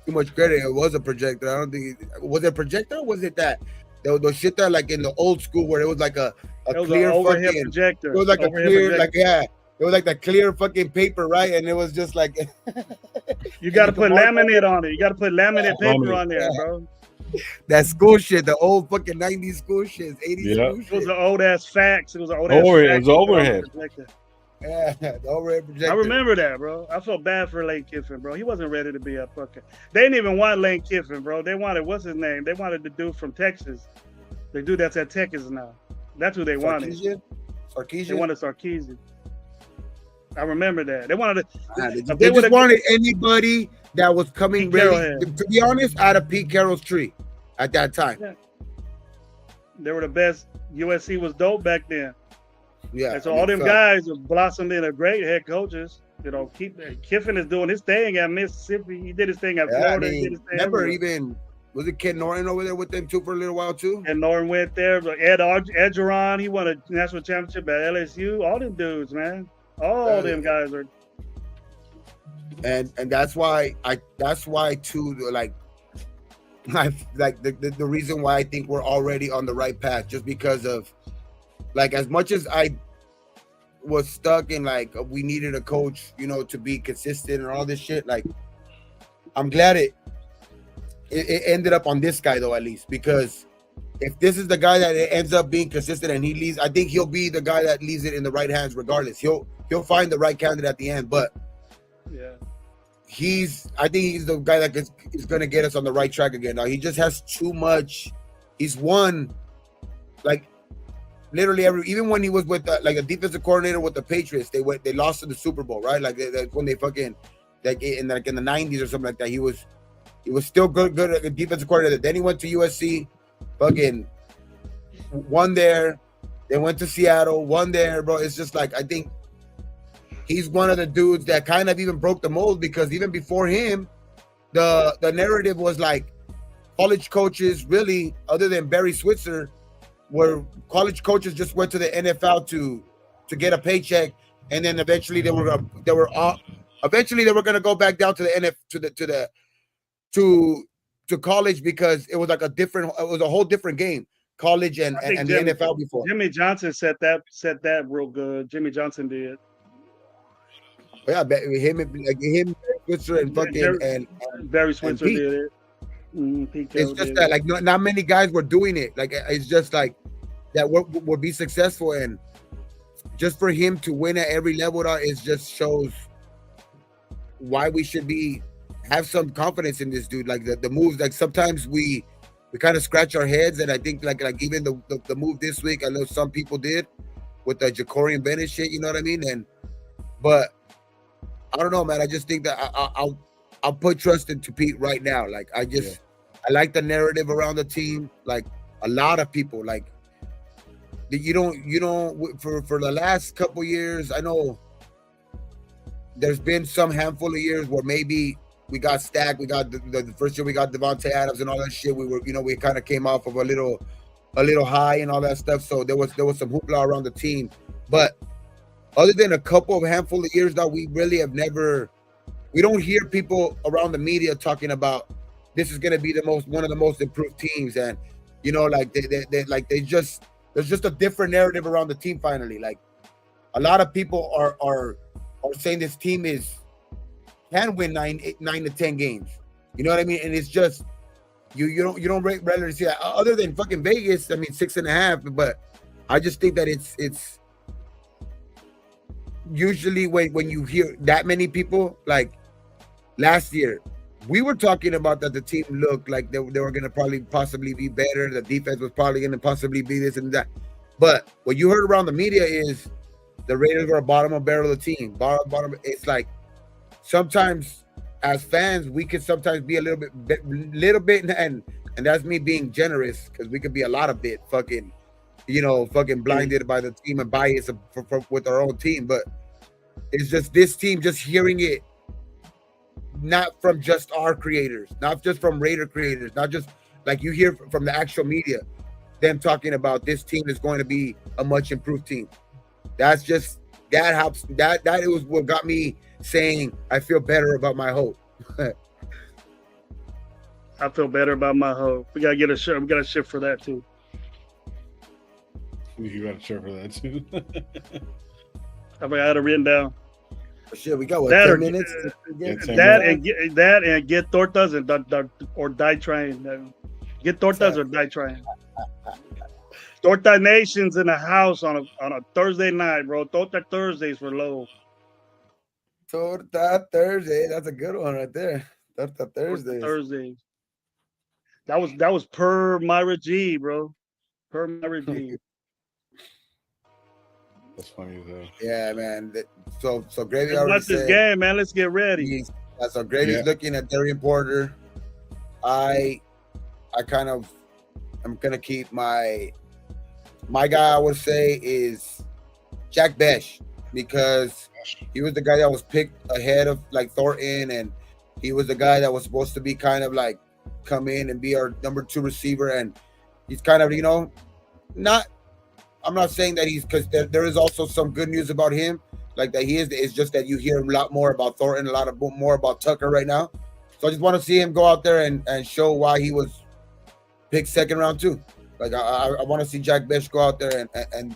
too much credit. It was a projector. I don't think was it a projector. Or was it that the shit that like in the old school where it was like a clear overhead fucking projector. It was like overhead a clear projector. It was like the clear fucking paper, right? And it was just like you got to put laminate on it. You got to put laminate paper on there, bro. That school shit, the old fucking 90s school shit, 80s school shit. It was an old ass fax. It was an old ass fax. It was overhead. Yeah, the overhead projector. I remember that, bro. I felt bad for Lane Kiffin, bro. He wasn't ready to be a fucking. They didn't even want Lane Kiffin, bro. They wanted what's his name? They wanted the dude from Texas. The dude that's at Texas now. That's who they wanted. Sarkisian? They wanted Sarkisian. I remember that. They wanted to. They just wanted anybody that was coming ready. To be honest, out of Pete Carroll's tree at that time. Yeah. They were the best. USC was dope back then. Yeah. And so all them guys have blossomed into great head coaches. You know, Kiffin is doing his thing at Mississippi. He did his thing at Florida. Remember Was it Ken Norton over there with them too for a little while too? And Norton went there. But Edgeron, he won a national championship at LSU. All them dudes, man. All them guys are. And that's why too, like the reason why I think we're already on the right path, just because of, like, as much as I was stuck in, like, we needed a coach, you know, to be consistent and all this shit, like, I'm glad it ended up on this guy though, at least, because if this is the guy that ends up being consistent and he leaves, I think he'll be the guy that leaves it in the right hands regardless. He'll find the right candidate at the end, but yeah, I think he's the guy that is going to get us on the right track again. Now, he just has too much. He's won, like, literally even when he was with like a defensive coordinator with the Patriots, they lost to the Super Bowl, right? Like when they fucking, like in the 90s or something like that. He was still good at a defensive coordinator. Then he went to USC, fucking won there. Then went to Seattle, won there, bro. It's just like, I think he's one of the dudes that kind of even broke the mold, because even before him, the narrative was like college coaches, really, other than Barry Switzer, where college coaches just went to the NFL to get a paycheck, and then eventually they were going to go back down to the to college, because it was like it was a whole different game, college and the NFL before. Jimmy Johnson said that real good. Jimmy Johnson did. Yeah, him, Switzer, and fucking and Barry Switzer did it. It's just that, like, not many guys were doing it. Like, it's just like that would be successful, and just for him to win at every level, it just shows why we should have some confidence in this dude. Like the moves, like sometimes we kind of scratch our heads, and I think like even the move this week, I know some people did with the Ja'Cory Bennett shit. You know what I mean? But I don't know, man. I just think that I'll put trust into Pete right now. Like, I like the narrative around the team. Like, a lot of people, like, you don't for the last couple years, I know there's been some handful of years where maybe we got stacked. We got the first year we got Devontae Adams and all that shit. We were, we kind of came off of a little high and all that stuff. So there was some hoopla around the team, but other than a handful of years that we really have we don't hear people around the media talking about this is going to be one of the most improved teams. And, like there's just a different narrative around the team finally. Like, a lot of people are saying this team can win 9 to 10 games. You know what I mean? And it's just, you don't regularly see that, other than fucking Vegas. I mean, 6.5, but I just think that it's usually when you hear that many people, like last year, we were talking about that the team looked like they were going to possibly be better. The defense was probably going to possibly be this and that. But what you heard around the media is the Raiders were a bottom of barrel of the team. Bottom. It's like sometimes as fans, we could sometimes be a little bit, and that's me being generous, because we could be a lot of bit fucking blinded by the team and biased with our own team. But it's just this team, just hearing it, not from just our creators, not just from Raider creators, not just like you hear from the actual media, them talking about this team is going to be a much improved team. That helps. That it was what got me saying I feel better about my hope. I feel better about my hope. We gotta get a shirt. We got a shirt for that too. You got a shirt for that too. I had it written down. Shit, we got what, that 10 or, minutes? That and get tortas or die trying. Get tortas or die trying. Torta Nation's in the house on a Thursday night, bro. Torta Thursdays for low. Torta Thursday, that's a good one right there. Torta Thursdays. That was per Myra G, bro. Per Myra G. That's funny though. Yeah, man. So Gravy Let's already watch this said, game, man. Let's get ready. So Gravy's looking at Darian Porter. I'm gonna keep my guy. I would say is Jack Besh, because he was the guy that was picked ahead of like Thornton, and he was the guy that was supposed to be kind of like come in and be our number 2 receiver, and he's kind of, not. I'm not saying that he's, because there is also some good news about him, like that he is. It's just that you hear a lot more about Thornton, a lot more about Tucker right now. So I just want to see him go out there and show why he was picked 2nd round too. Like I want to see Jack Bech go out there and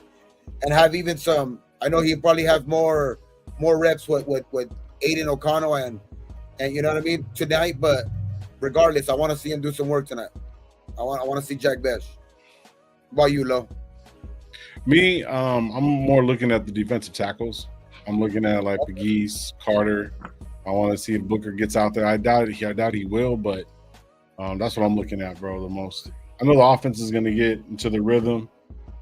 have even some. I know he probably has more reps with Aiden O'Connell and you know what I mean tonight. But regardless, I want to see him do some work tonight. I want to see Jack Bech. What about you, Lo? Me, I'm more looking at the defensive tackles. I'm looking at like McGee's, Carter. I want to see if Booker gets out there. I doubt he will, but that's what I'm looking at, bro, the most. I know the offense is going to get into the rhythm.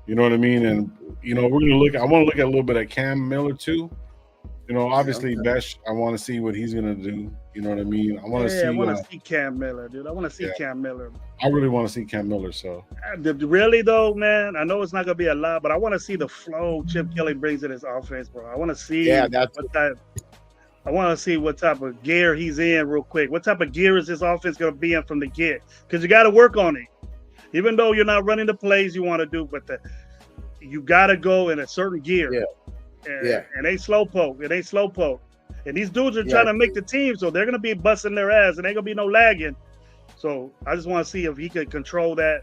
You know what I mean? And, we're going to look – I want to look at a little bit at Cam Miller too. Obviously, Bech, I want to see what he's going to do. You know what I mean? I want to see Cam Miller, dude. I want to see Cam Miller. I really want to see Cam Miller, so. Really, though, man, I know it's not going to be a lot, but I want to see the flow Chip Kelly brings in his offense, bro. I want to see what type of gear he's in real quick. What type of gear is this offense going to be in from the get? Because you got to work on it. Even though you're not running the plays you want to do, but you got to go in a certain gear. Yeah. And they slow poke. It ain't slow poke. And these dudes are trying to make the team, so they're going to be busting their ass, and ain't going to be no lagging. So I just want to see if he could control that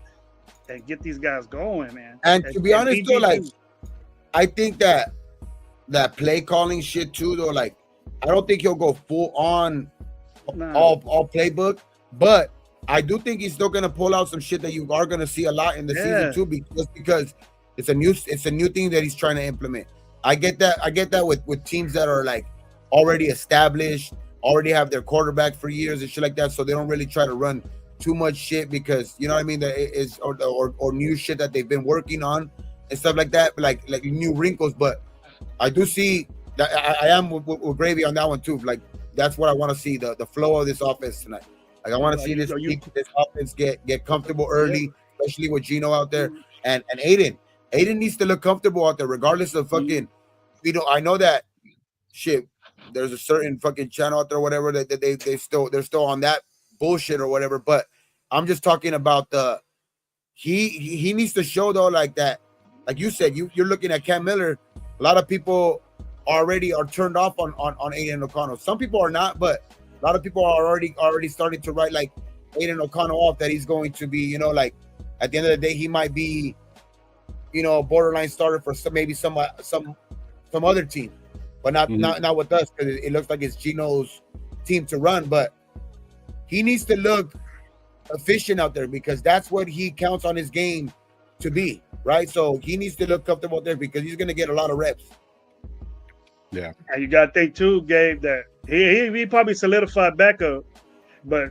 and get these guys going, man. And to be honest, though, like, I think that play calling shit, too, though, like, I don't think he'll go full on all playbook, but I do think he's still going to pull out some shit that you are going to see a lot in the season, too, because it's a new thing that he's trying to implement. I get that with teams that are like already established, already have their quarterback for years and shit like that, so they don't really try to run too much shit because you know what I mean, that is or new shit that they've been working on and stuff like that, like new wrinkles. But I do see that I am with Gravy on that one too. Like that's what I want to see, the flow of this offense tonight. Like I want to see this offense get comfortable early, especially with Gino out there and Aiden. Aiden needs to look comfortable out there, regardless of fucking. I know that shit. There's a certain fucking channel out there, whatever, that they're still on that bullshit or whatever. But I'm just talking about he needs to show though, like that, like you said, you're looking at Cam Miller. A lot of people already are turned off on Aiden O'Connell. Some people are not, but a lot of people are already starting to write like Aiden O'Connell off, that he's going to be, like at the end of the day he might be, borderline starter for some other team, but not with us, because it looks like it's Gino's team to run. But he needs to look efficient out there because that's what he counts on his game to be, right? So he needs to look comfortable there because he's going to get a lot of reps. Yeah, and you got to think too, Gabe, that he probably solidified backup, but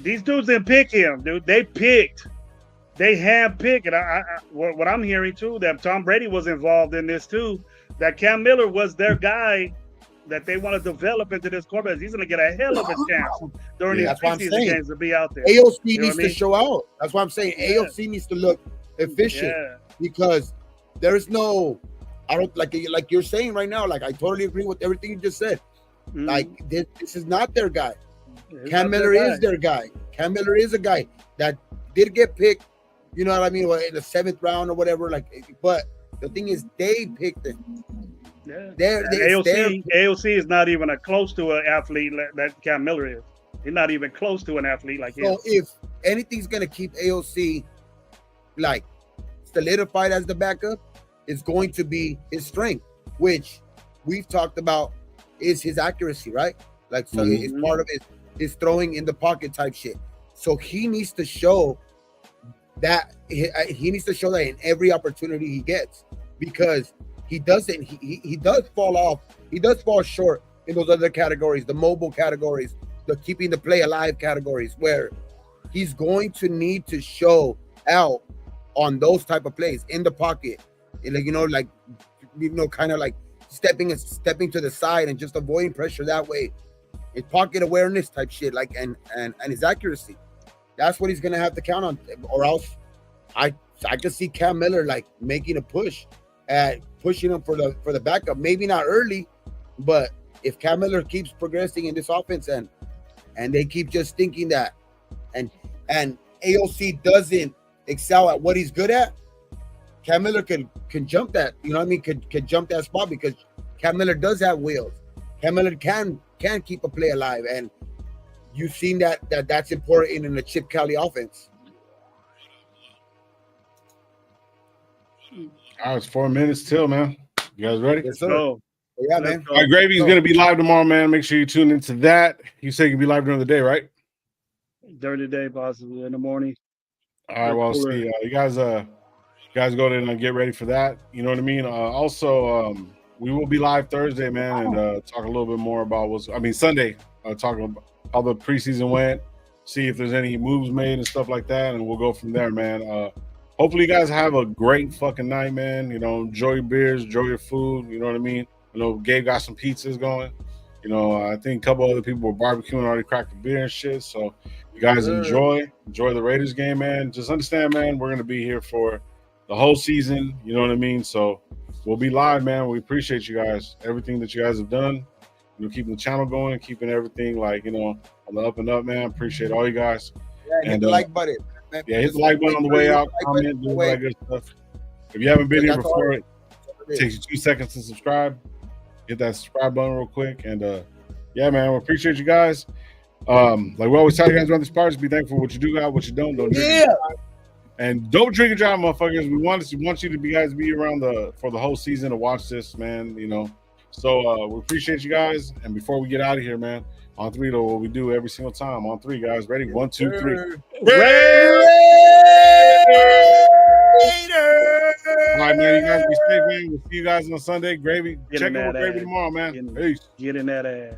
these dudes didn't pick him, dude. They handpicked, and what I'm hearing too, that Tom Brady was involved in this too. That Cam Miller was their guy that they want to develop into this quarterback. He's going to get a hell of a chance during these preseason games to be out there. AOC needs to show out. That's what I'm saying. Yeah. AOC needs to look efficient because there's no. I don't like you're saying right now. Like I totally agree with everything you just said. Mm-hmm. Like this is not their guy. Cam Miller is their guy. Cam Miller is a guy that did get picked. You know what I mean? In the 7th round or whatever. But the thing is, they picked him. Yeah. AOC is not even close to an athlete that Cam Miller is. He's not even close to an athlete like him. So if anything's gonna keep AOC like solidified as the backup, it's going to be his strength, which we've talked about is his accuracy, right? Like so, it's part of his throwing in the pocket type shit. So he needs to show that he needs to show that in every opportunity he gets, because he doesn't. He does fall off. He does fall short in those other categories, the mobile categories, the keeping the play alive categories, where he's going to need to show out on those type of plays in the pocket, kind of like stepping to the side and just avoiding pressure that way. It's pocket awareness type shit, and his accuracy. That's what he's gonna have to count on, or else I could see Cam Miller making a push at pushing him for the backup. Maybe not early, but if Cam Miller keeps progressing in this offense and they keep just thinking that, and and AOC doesn't excel at what he's good at, Cam Miller can jump that. You know what I mean? Can jump that spot because Cam Miller does have wheels. Cam Miller can keep a play alive, and you've seen that's important in the Chip Kelly offense. All right, it's 4 minutes till, man. You guys ready? Yes, sir. Go. Yeah, man. All right, Gravy's going to be live tomorrow, man. Make sure you tune into that. You say you can be live during the day, right? During the day, possibly in the morning. All right, well, see, you guys go there and get ready for that. You know what I mean? Also, we will be live Thursday, man, and talk a little bit more about Sunday, talking about how the preseason went, see if there's any moves made and stuff like that, and we'll go from there, man. Hopefully you guys have a great fucking night, man. You know, enjoy your beers, enjoy your food. You know what I mean? I know Gabe got some pizzas going. You know, I think a couple other people were barbecuing, already cracked the beer and shit. So you guys enjoy the Raiders game, man. Just understand, man, we're going to be here for the whole season. You know what I mean? So we'll be live, man. We appreciate you guys, everything that you guys have done. You know, keeping the channel going, keeping everything like, you know, on the up and up, man. Appreciate all you guys. Yeah, hit the like button. Man. Yeah, hit the like button on the way out. Comment, do all that good stuff. If you haven't been here before, it takes you 2 seconds to subscribe. Hit that subscribe button real quick. And yeah, man, we appreciate you guys. Like we always tell you guys around these parties, be thankful for what you do got, what you don't drink. And don't drink and drive, motherfuckers. We want you to be around for the whole season to watch this, man. You know. So we appreciate you guys. And before we get out of here, man, on 3 though, what we do every single time. On 3, guys. Ready? 1, 2, 3. Raiders! All right, man. You guys be safe, man. We'll see you guys on Sunday. Gravy. Get Check in in with that Gravy ass. tomorrow, man. Get in- Peace. Get in that ass.